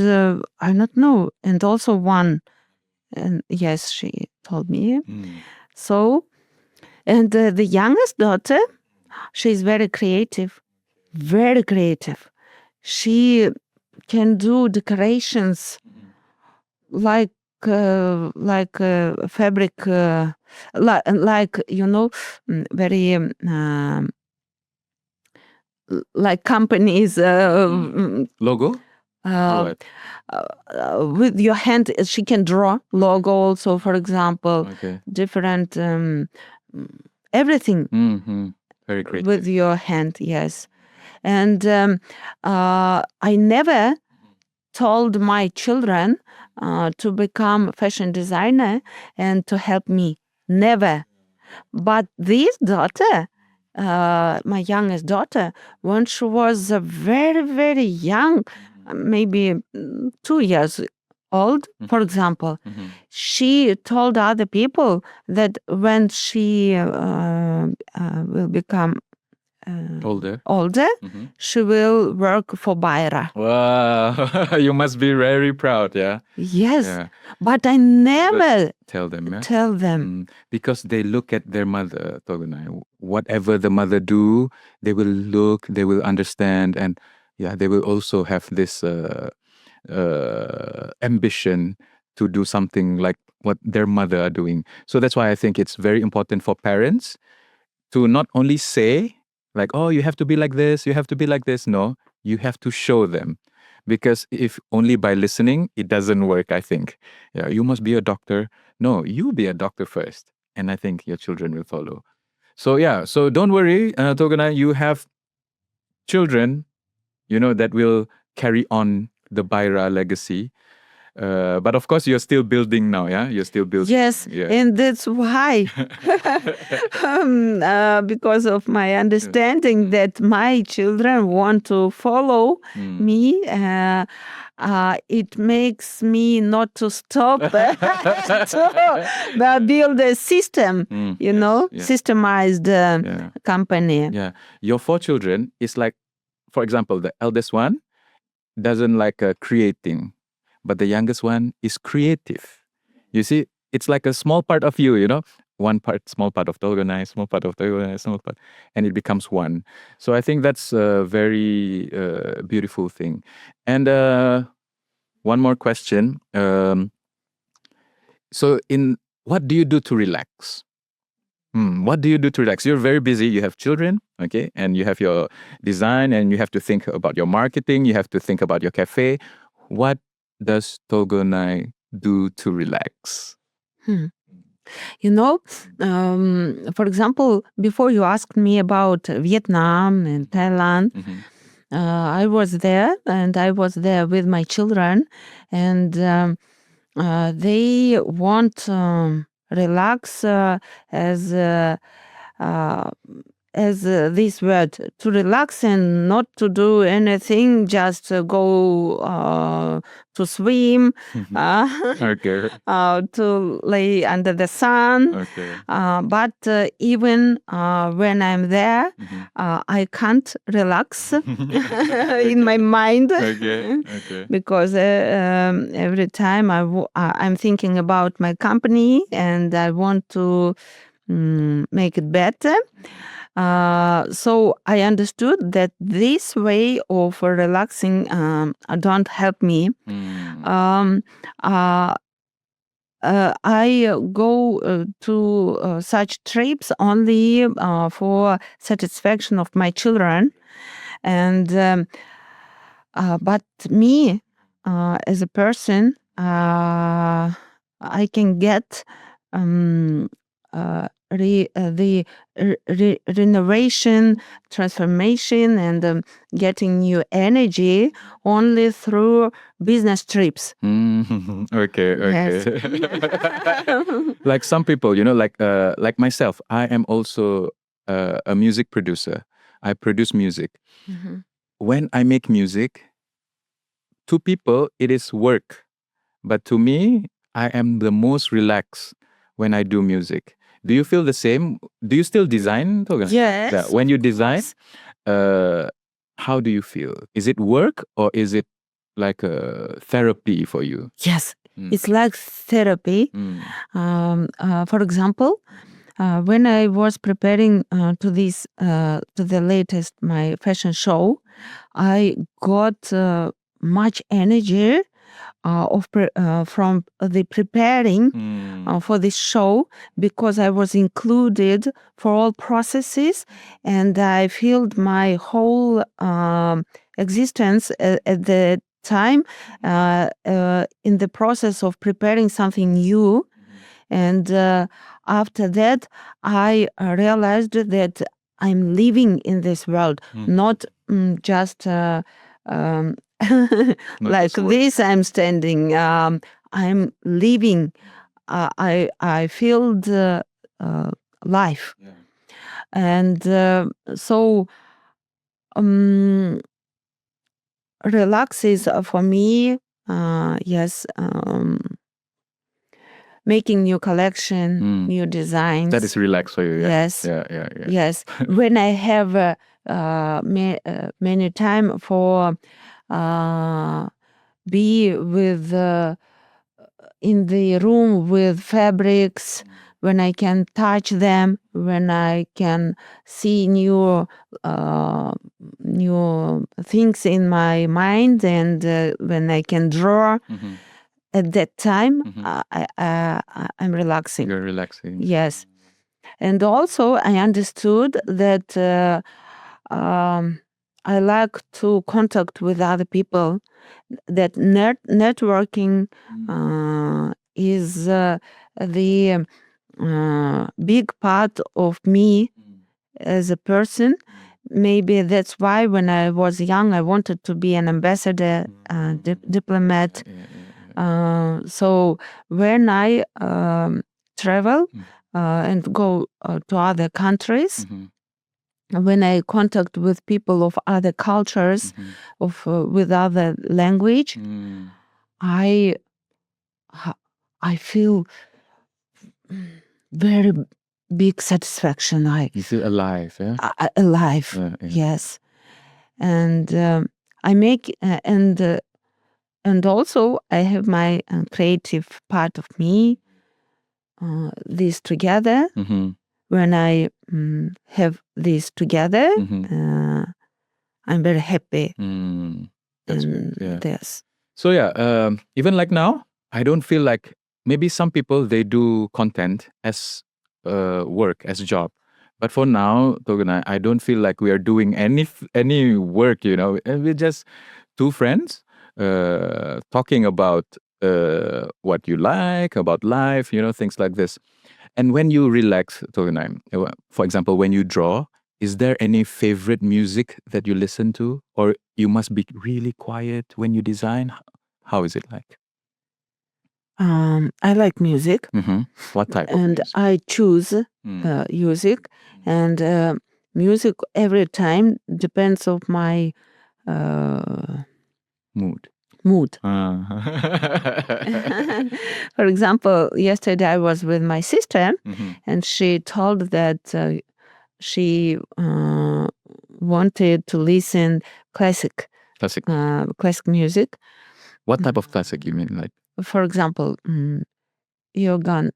I don't know, and also one. And yes, she told me. So, and the youngest daughter, she's very creative, very creative. She can do decorations like fabric, like very like companies Logo? Or what? with your hand. She can draw logo also, for example, Okay. different everything Very creative. with your hand. Yes, and I never told my children to become fashion designer and to help me. Never. But this daughter, my youngest daughter, when she was very, very young, maybe 2 years old, for example, she told other people that when she will become older, she will work for Baira. Wow. You must be very proud, yeah? Yes, Yeah. but I never Tell them, yeah? tell them. Because they look at their mother, Tolgonai. Whatever the mother do, they will look, they will understand, and yeah, they will also have this ambition to do something like what their mother are doing. So that's why I think it's very important for parents to not only say like, oh, you have to be like this, you have to be like this. No, you have to show them. Because if only by listening, it doesn't work, I think. Yeah, you must be a doctor. No, you be a doctor first. And I think your children will follow. So yeah, so don't worry, Tolgonai, you have children, that will carry on the Baira legacy. But of course, you're still building now, yeah? You're still building. Yes, Yeah. and that's why, because of my understanding that my children want to follow me, it makes me not to stop to build a system, systemized company. Yeah. Your 4 children is like, for example, the eldest one doesn't like creating, but the youngest one is creative. You see, it's like a small part of you, one part, small part of Tolgonai, small part of Tolgonai, small part, and it becomes one. So I think that's a very beautiful thing. And one more question. So what do you do to relax? What do you do to relax? You're very busy. You have children, okay? And you have your design, and you have to think about your marketing. You have to think about your cafe. What does Tolgonai do to relax? For example, before you asked me about Vietnam and Thailand, I was there, and I was there with my children, and they want relax as as this word, to relax and not to do anything, just go to swim, Okay. to lay under the sun. Okay. But even when I'm there, I can't relax in my mind. Okay. Okay. Because every time I'm thinking about my company and I want to make it better. So I understood that this way of relaxing don't help me. I go to such trips only for satisfaction of my children, and but me as a person, I can get the renovation, transformation, and getting new energy only through business trips. Okay. Yes. Like some people, like myself, I am also a music producer. I produce music. When I make music, to people it is work, but to me, I am the most relaxed when I do music. Do you feel the same? Do you still design, Tolgonai? Yes, Yeah, when you of design, course. how do you feel? Is it work or is it like a therapy for you? Yes, it's like therapy. For example, when I was preparing to the latest my fashion show, I got much energy from the preparing for this show, because I was included for all processes, and I filled my whole existence at the time in the process of preparing something new. And after that, I realized that I'm living in this world, not just like just work. this. I'm standing. I'm living. I feel the life, and so relax is for me. Yes. Making new collection, new designs. That is relaxed for you. Yeah? Yes. Yeah. Yes. When I have many time for be with in the room with fabrics, when I can touch them, when I can see new things in my mind, and when I can draw. At that time, I'm relaxing. You're relaxing. Yes. And also, I understood that I like to contact with other people, that networking is the big part of me as a person. Maybe that's why when I was young, I wanted to be an ambassador, diplomat. So when I travel and go to other countries, when I contact with people of other cultures, with other language, I feel very big satisfaction. You feel alive, yeah? Alive, Yeah. yes. And I make and also I have my creative part of me. This together. When I have this together, I'm very happy. That's good. Yeah. Yes. So yeah, even like now, I don't feel like, maybe some people they do content as work, as a job. But for now, Tolgonai, I don't feel like we are doing any work. And we're just two friends talking about what you like, about life, things like this. And when you relax, Tolgonai, for example, when you draw, is there any favorite music that you listen to? Or you must be really quiet when you design? How is it like? I like music. What type of And music? I choose music. And music every time depends of my Mood. mood. Uh. For example, yesterday I was with my sister, Mhm. and she told that she wanted to listen classic Classic. classic music. What type of classic you mean? Like For example, Johann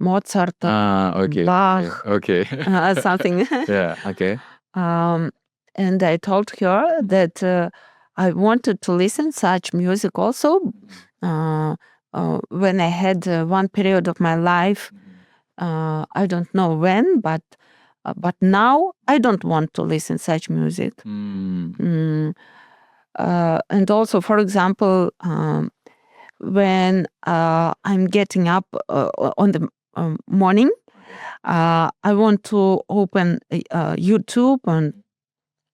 Mozart, okay. Bach, Okay. something. Yeah. Okay. And I told her that I wanted to listen such music also. When I had one period of my life, I don't know when, but now I don't want to listen such music. Mm. And also, for example, when I'm getting up on the morning, I want to open YouTube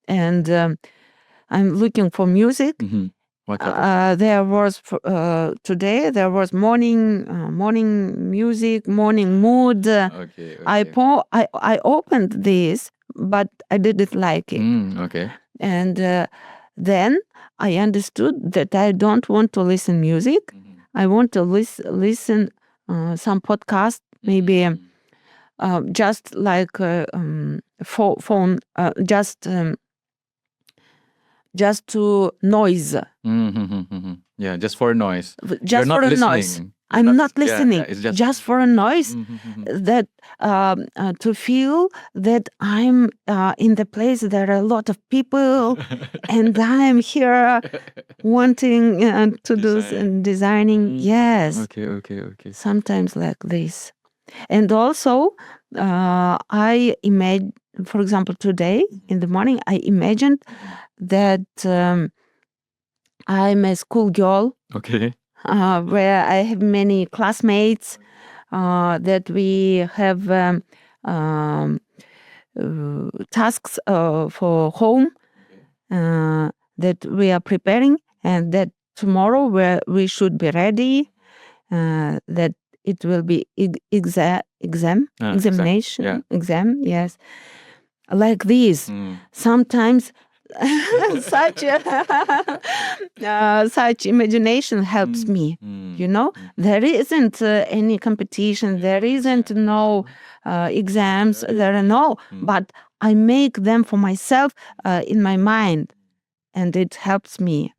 and I'm looking for music. Mhm. What type of? There was today. There was morning music, morning mood. Okay. I opened this, but I didn't like it. Okay. And then I understood that I don't want to listen music. I want to listen some podcast, maybe just like phone, just to noise, Yeah, just for noise. You're just not for a listening. noise. You're I'm not yeah, listening, it's just for a noise. That to feel that I'm in the place there are a lot of people, and I'm here wanting to do designing. Yes, Okay. sometimes like this. And also, I imagine, for example, today in the morning, I imagined that I'm a school girl Okay. where I have many classmates, that we have tasks for home that we are preparing, and that tomorrow we should be ready, that it will be examination, yeah. exam, yes, like this. Sometimes such such imagination helps me. There isn't any competition, there isn't no exams, there are no, but I make them for myself in my mind, and it helps me.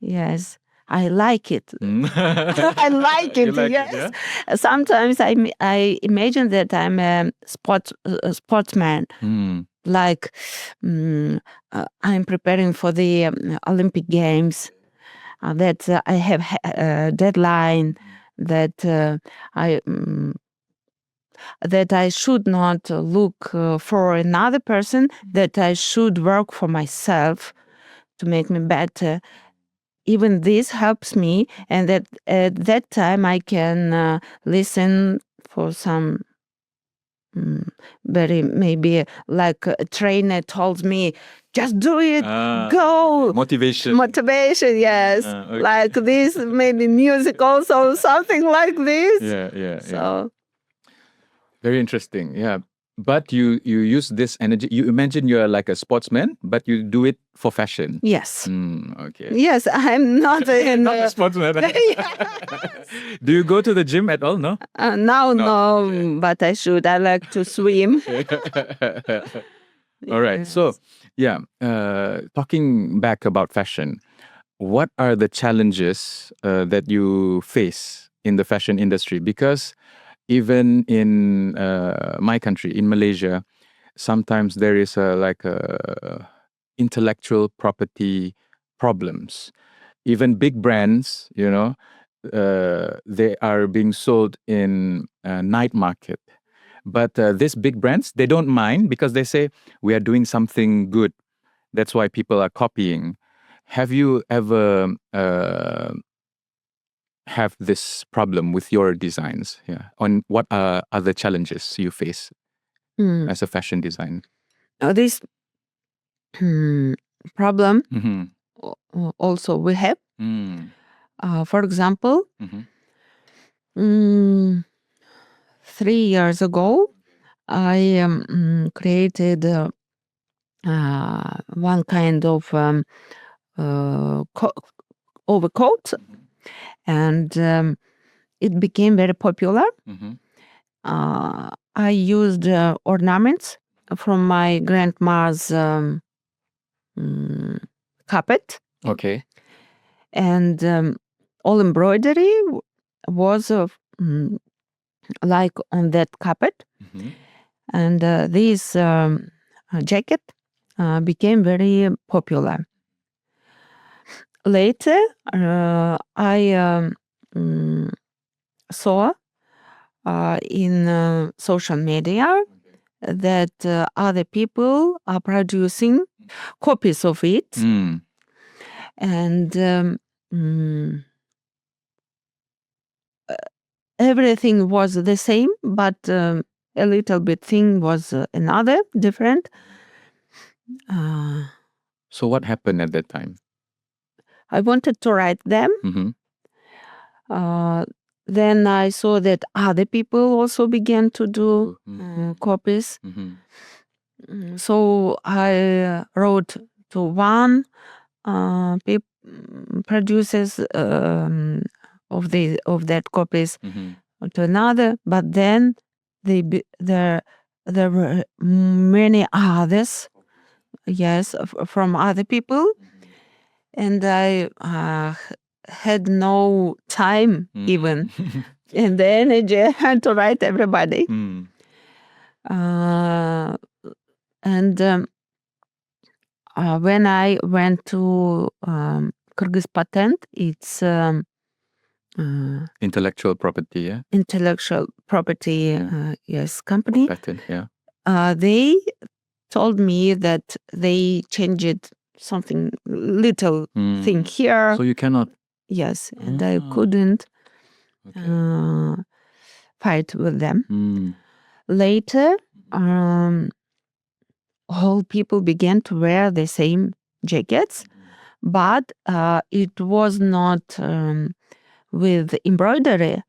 Yes, I like it. I like it. You like it, Yes. Sometimes I imagine that I'm a sportsman. Like I'm preparing for the Olympic Games. That I have a deadline. That I should not look for another person. That I should work for myself to make me better. Even this helps me, and that at that time I can listen for some very, maybe like a trainer told me, just do it, go. Motivation. Yes. Okay. Like this, maybe music also, something like this. Yeah. So Very interesting. Yeah. But you use this energy. You imagine you're like a sportsman, but you do it for fashion. yes. Okay. Yes, I'm not in Not a sportsman. Do you go to the gym at all? No. now, no, okay. but I should. I like to swim. All right. So, yeah, talking back about fashion, what are the challenges that you face in the fashion industry? Because even in my country, in Malaysia, sometimes there is intellectual property problems. Even big brands, they are being sold in night market. But these big brands, they don't mind because they say, we are doing something good. That's why people are copying. Have you ever have this problem with your designs? Yeah. On what are other challenges you face as a fashion designer? This problem Mm-hmm. also we have. For example, Mm-hmm. 3 years ago, I created one kind of overcoat, and it became very popular. I used ornaments from my grandma's carpet, Okay. and all embroidery was like on that carpet. And this jacket became very popular. Later, I saw in social media that other people are producing copies of it, and everything was the same, but a little bit thing was another different. So what happened at that time? I wanted to write them. Then I saw that other people also began to do copies. So I wrote to one producers of that copies to another, but then there were many others, yes, from other people, and I had no time even and the energy to write everybody. And when I went to Kyrgyz patent, it's intellectual property, yeah? Intellectual property, yes, company. Patent, yeah. They told me that they changed something little thing here. So you cannot. Yes, and I couldn't fight with them. Later, all people began to wear the same jackets, but it was not with embroidery.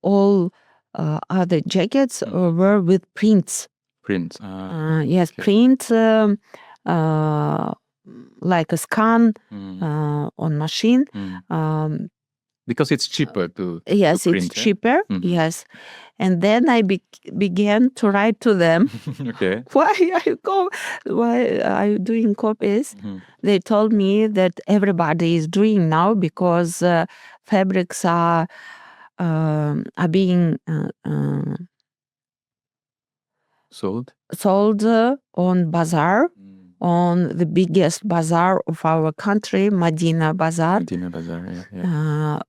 All other jackets were with prints. Prints. Yes, okay. print like a scan on machine. Because it's cheaper to Yes, print, it's cheaper. Yes, and then I began to write to them. Okay. Why are you doing copies? They told me that everybody is doing now because fabrics are being sold on bazaar, on the biggest bazaar of our country, Medina Bazaar. Medina Bazaar, yeah.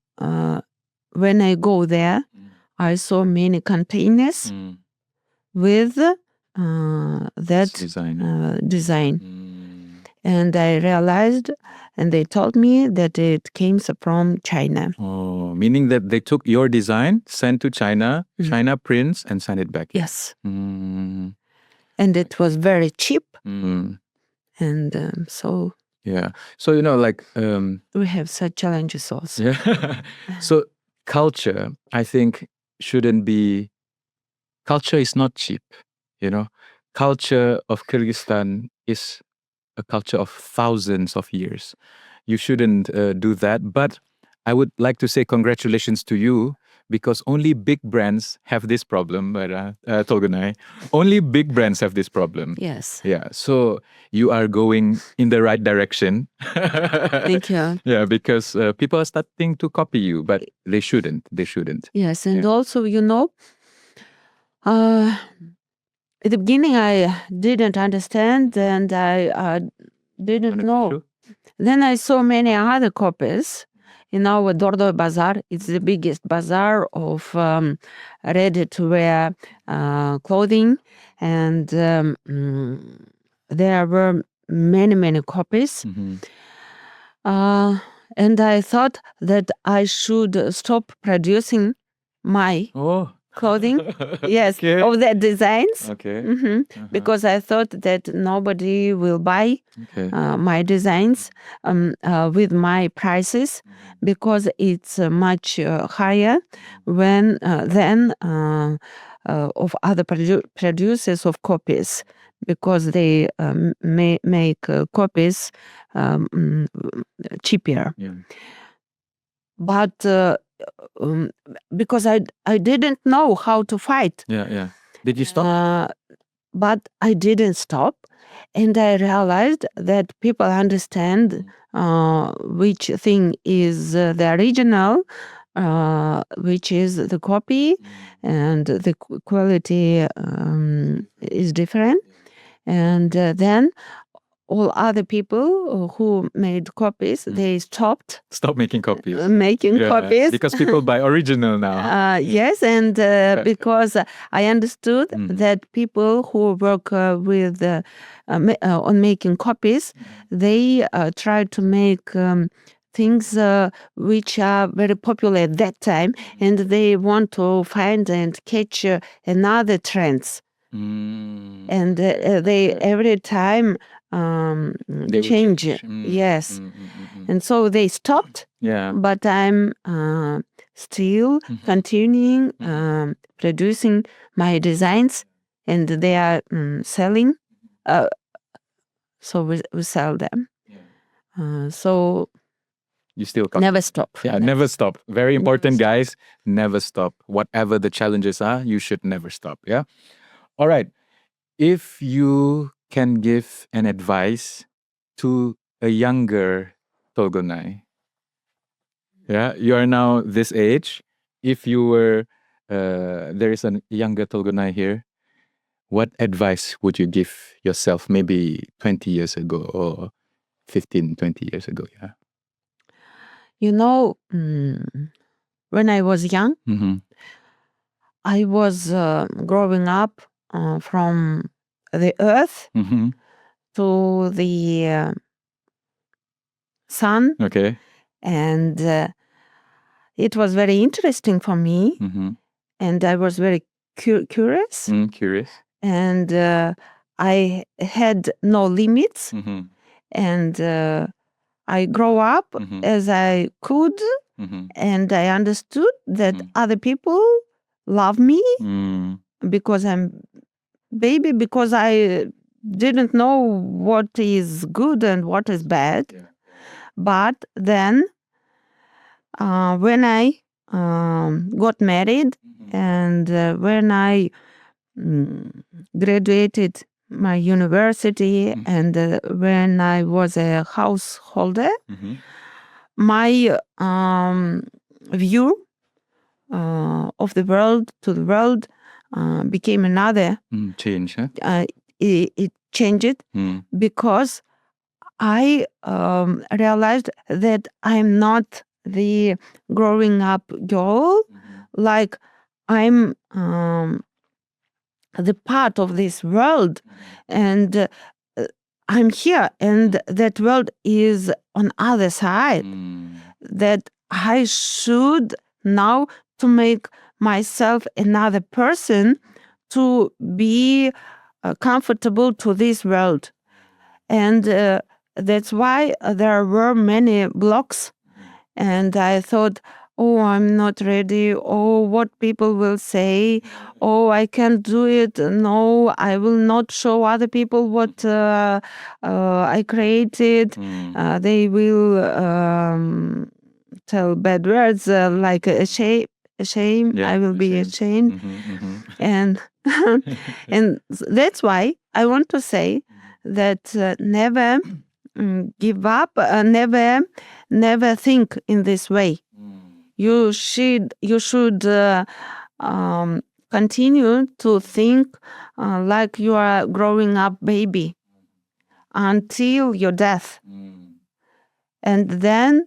When I go there, I saw many containers with that design. And I realized, and they told me that it came from China. Oh, meaning that they took your design, sent to China, China prints, and sent it back. Yes. And it was very cheap. And so... Yeah. So, like... we have such challenges also. Yeah. So, culture, I think, shouldn't be... Culture is not cheap, Culture of Kyrgyzstan is a culture of thousands of years. You shouldn't do that. But I would like to say congratulations to you, because only big brands have this problem, Tolgonai. Only big brands have this problem. Yes. Yeah. So you are going in the right direction. Thank you. Yeah, because people are starting to copy you, but they shouldn't. They shouldn't. Yes, and also, at the beginning, I didn't understand, and I didn't know. Sure. Then I saw many other copies in our Dordo Bazaar. It's the biggest bazaar of ready-to-wear clothing, and there were many, many copies. And I thought that I should stop producing my clothing, yes, Okay. of their designs. Okay. Because I thought that nobody will buy my designs with my prices, because it's much higher than of other producers of copies, because they make copies cheaper. Yeah. But because I didn't know how to fight. Yeah. Did you stop? But I didn't stop, and I realized that people understand which thing is the original, which is the copy, and the quality is different. And then all other people who made copies, they stopped Stop making copies. making copies. Because people buy original now. Yes, and because I understood that people who work with on making copies, they try to make things which are very popular at that time, and they want to find and catch another trends. And they every time They will change. change. Yes. And so they stopped. Yeah. But I'm still continuing producing my designs, and they are selling. So we sell them. So You still never stop. Yeah, never stop. Very important, guys. Never stop. Whatever the challenges are, you should never stop. Yeah. All right. If you can give an advice to a younger Tolgonai, yeah, you are now this age. If you were, there is a younger Tolgonai here, what advice would you give yourself maybe 20 years ago or 15, 20 years ago? Yeah. You know, when I was young, I was growing up from the earth to the sun. Okay. And it was very interesting for me. And I was very curious. Curious. And I had no limits. And I grew up as I could. And I understood that other people love me because I'm baby, because I didn't know what is good and what is bad. Yeah. But then when I got married and when I graduated my university and when I was a householder, my view of the world to the world became another. Change, huh? It changed because I realized that I'm not the growing up girl, like I'm the part of this world, and I'm here, and that world is on other side. That I should now to make myself another person to be comfortable to this world. And that's why there were many blocks. And I thought, oh, I'm not ready. Oh, what people will say. Oh, I can't do it. No, I will not show other people what I created. They will tell bad words like a shame. Yeah, I will be ashamed. And and that's why I want to say that never give up, never think in this way. You should continue to think like you are growing up baby until your death. And then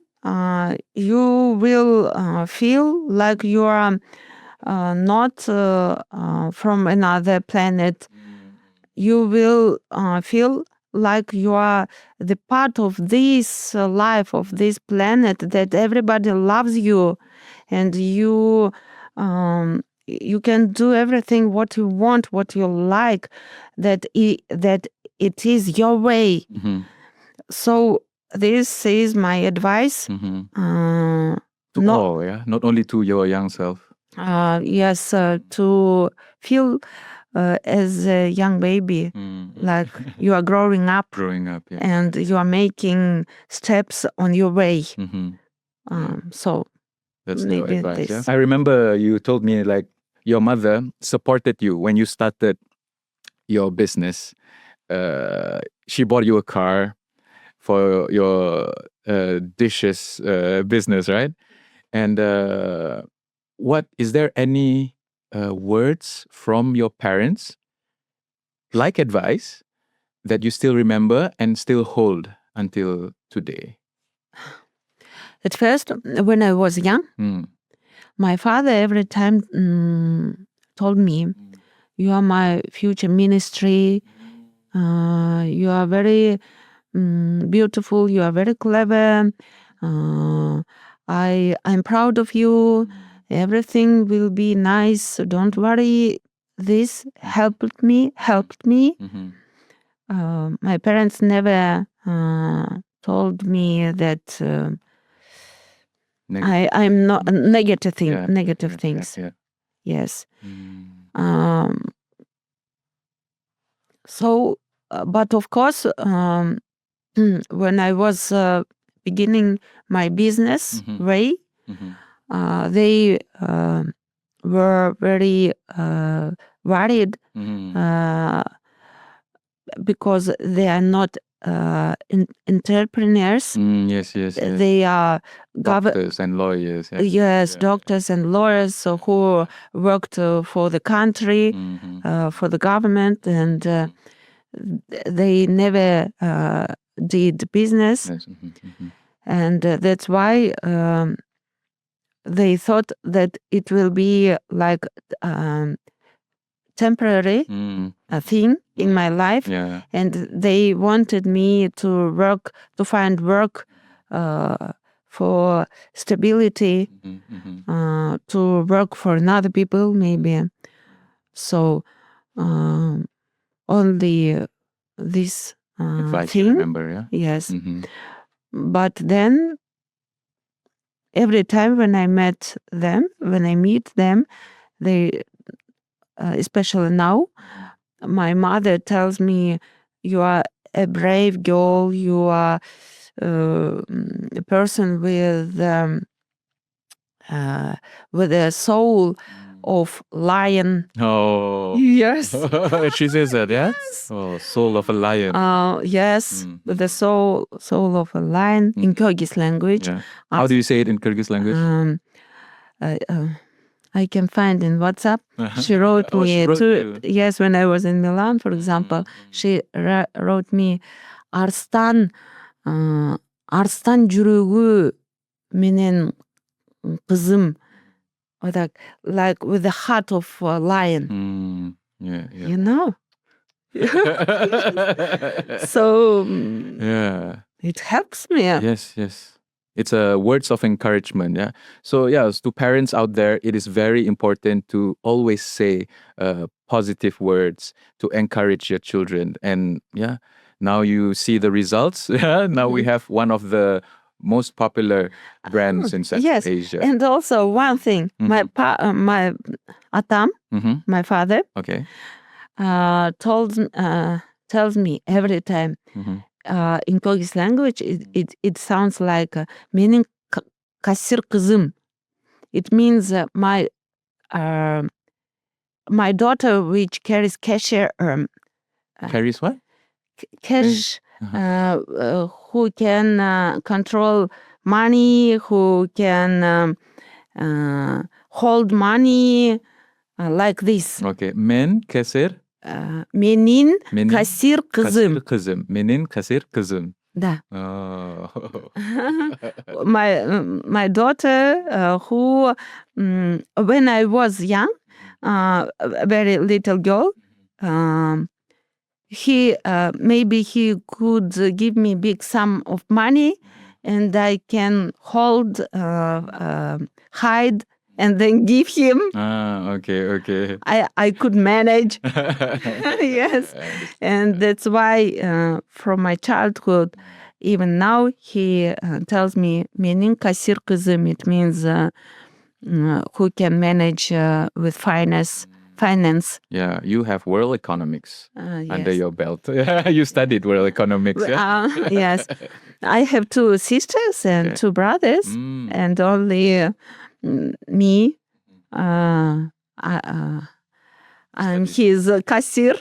you will feel like you are not from another planet. You will feel like you are the part of this life, of this planet, that everybody loves you, and you can do everything what you want, what you like, that it is your way. So this is my advice to all, yeah, not only to your young self. Yes, to feel as a young baby, like you are growing up Growing up, yeah. and you are making steps on your way. So That's the maybe advice, yeah. this. I remember you told me like your mother supported you when you started your business. She bought you a car for your dishes business, right? And what is there any words from your parents, like advice, that you still remember and still hold until today? At first, when I was young, Mm. my father every time told me, "You are my future ministry. You are very beautiful. You are very clever. I'm proud of you. Everything will be nice. So don't worry." This helped me. My parents never told me that I'm not negative things. Yeah. Yes. So, but of course, when I was beginning my business way, they were very worried because they are not entrepreneurs. Yes. They are Doctors and lawyers. Yeah. yes, doctors and lawyers who worked for the country, for the government, and they never did business. Yes. And that's why they thought that it will be like temporary thing in my life. Yeah. And they wanted me to find work for stability, to work for another people maybe. So only this Advice you thing. remember, yeah? Yes. But then every time when I meet them, they, especially now, my mother tells me, "You are a brave girl. You are a person with a soul of lion." Oh. Yes. She says that, yeah? Oh, soul of a lion. Yes, with the soul of a lion in Kyrgyz language. Yeah. How do you say it in Kyrgyz language? I can find in WhatsApp. She wrote Oh, she me wrote you. yes, when I was in Milan, for example, she wrote me, Arstan жүрегі менен қызым, like with the heart of a lion. Yeah. You know? So Yeah. it helps me. Yes. It's words of encouragement, yeah. So yes, to parents out there, it is very important to always say positive words to encourage your children. And yeah, now you see the results. Now we have one of the most popular brands in South Asia. And also one thing, my Atam, my father, Okay. tells me every time. In Kyrgyz language, it sounds like meaning kasir kızım. It means my daughter, which carries cashier. Carries what? Cash, who can control money, who can hold money, like this. Okay. Men kasir. Menin kasir kızım. Kasir kızım. Menin kasir kızım. Da. Oh. My daughter, who when I was young, a very little girl, maybe he could give me big sum of money, and I can hold, hide, and then give him. Okay. I could manage. Yes. And that's why from my childhood, even now, he tells me, menin kasir kızım. It means who can manage with finance. Yeah, you have world economics under Yes. your belt. You studied world economics. Yeah? Yes. I have two sisters and Okay. two brothers, Mm. and only me. I'm his cashier.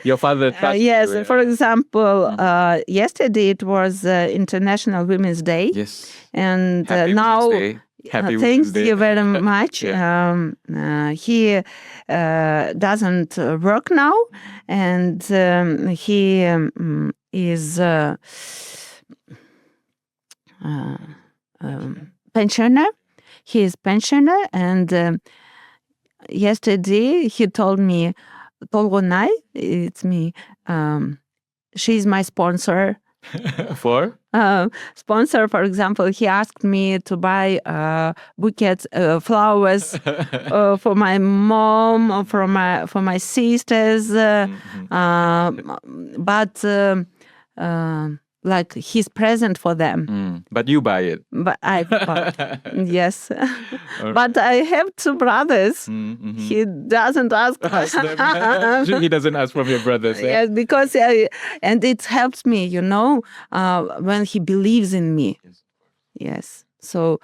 Your father trusts Yes, you. for example, yesterday it was International Women's Day. Yes. And Happy now, Women's Day. Happy thank Women's Day. you very much. He doesn't work now, and he is pensioner. He is pensioner, and yesterday he told me, Tolgonai, it's me. She's my sponsor. For? Sponsor, for example, he asked me to buy bouquets flowers for my mom or for my sisters, but like he's present for them. But you buy it. But I bought, yes. But I have two brothers. He doesn't ask. He doesn't ask from your brothers. Yes, because and it helps me, when he believes in me. Yes. So.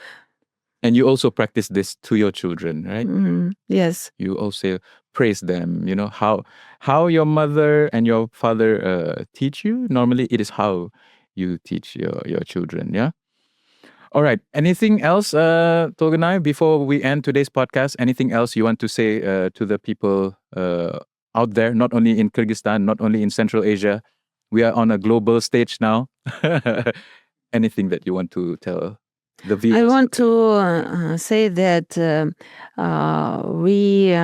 And you also practice this to your children, right? Yes. You also praise them. How your mother and your father teach you. Normally, it is how you teach your children. Yeah. All right. Anything else, Tolgonai, before we end today's podcast? Anything else you want to say to the people out there, not only in Kyrgyzstan, not only in Central Asia? We are on a global stage now. Anything that you want to tell the viewers? I want to say that we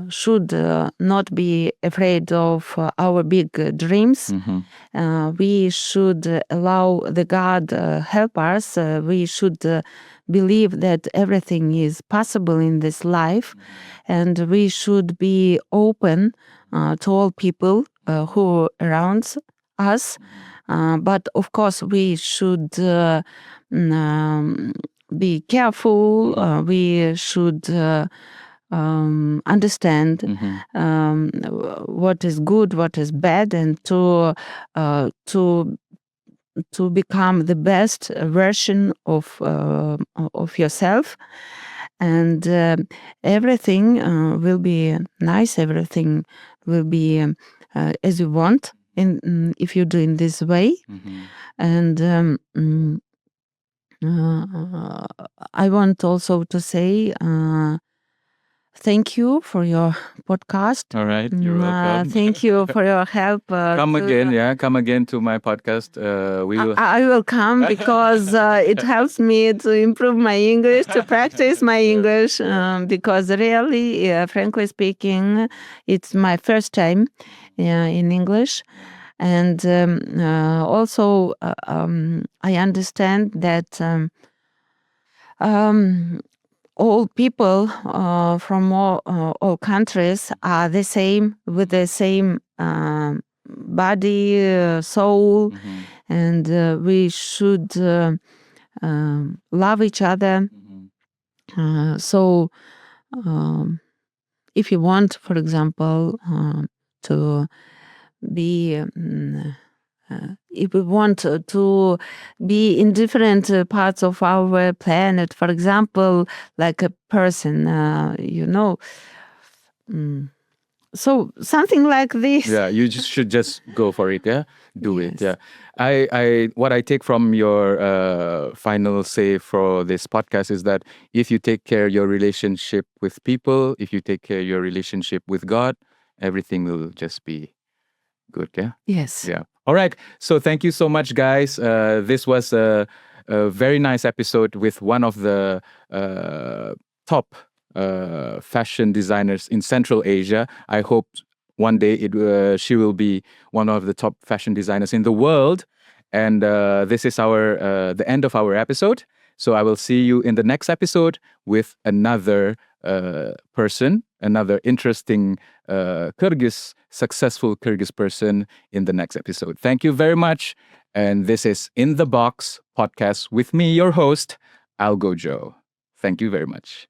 should not be afraid of our big dreams. We should allow the God help us. We should believe that everything is possible in this life, and we should be open to all people who are around us. But of course, we should be careful. We should understand what is good, what is bad, and to become the best version of yourself. And everything will be nice. Everything will be as you want. If you do in this way. And I want also to say thank you for your podcast. All right, you're welcome. Thank you for your help. Come again to my podcast. We will. I will come because it helps me to improve my English, to practice my English, because really, frankly speaking, it's my first time in English. And also, I understand that all people from all countries are the same, with the same body, soul, and we should love each other. So, if you want, for example, to be if we want to be in different parts of our planet, for example, like a person, so something like this. Yeah, you should just go for it. Yeah, do it. Yeah, what I take from your final say for this podcast is that if you take care of your relationship with people, if you take care of your relationship with God, everything will just be good. Yeah. Yes. Yeah. All right. So thank you so much, guys. This was a very nice episode with one of the top fashion designers in Central Asia. I hope one day she will be one of the top fashion designers in the world. And this is the end of our episode. So I will see you in the next episode with another person, another interesting successful Kyrgyz person in the next episode. Thank you very much. And this is In the Box podcast with me, your host, Algo Joe. Thank you very much.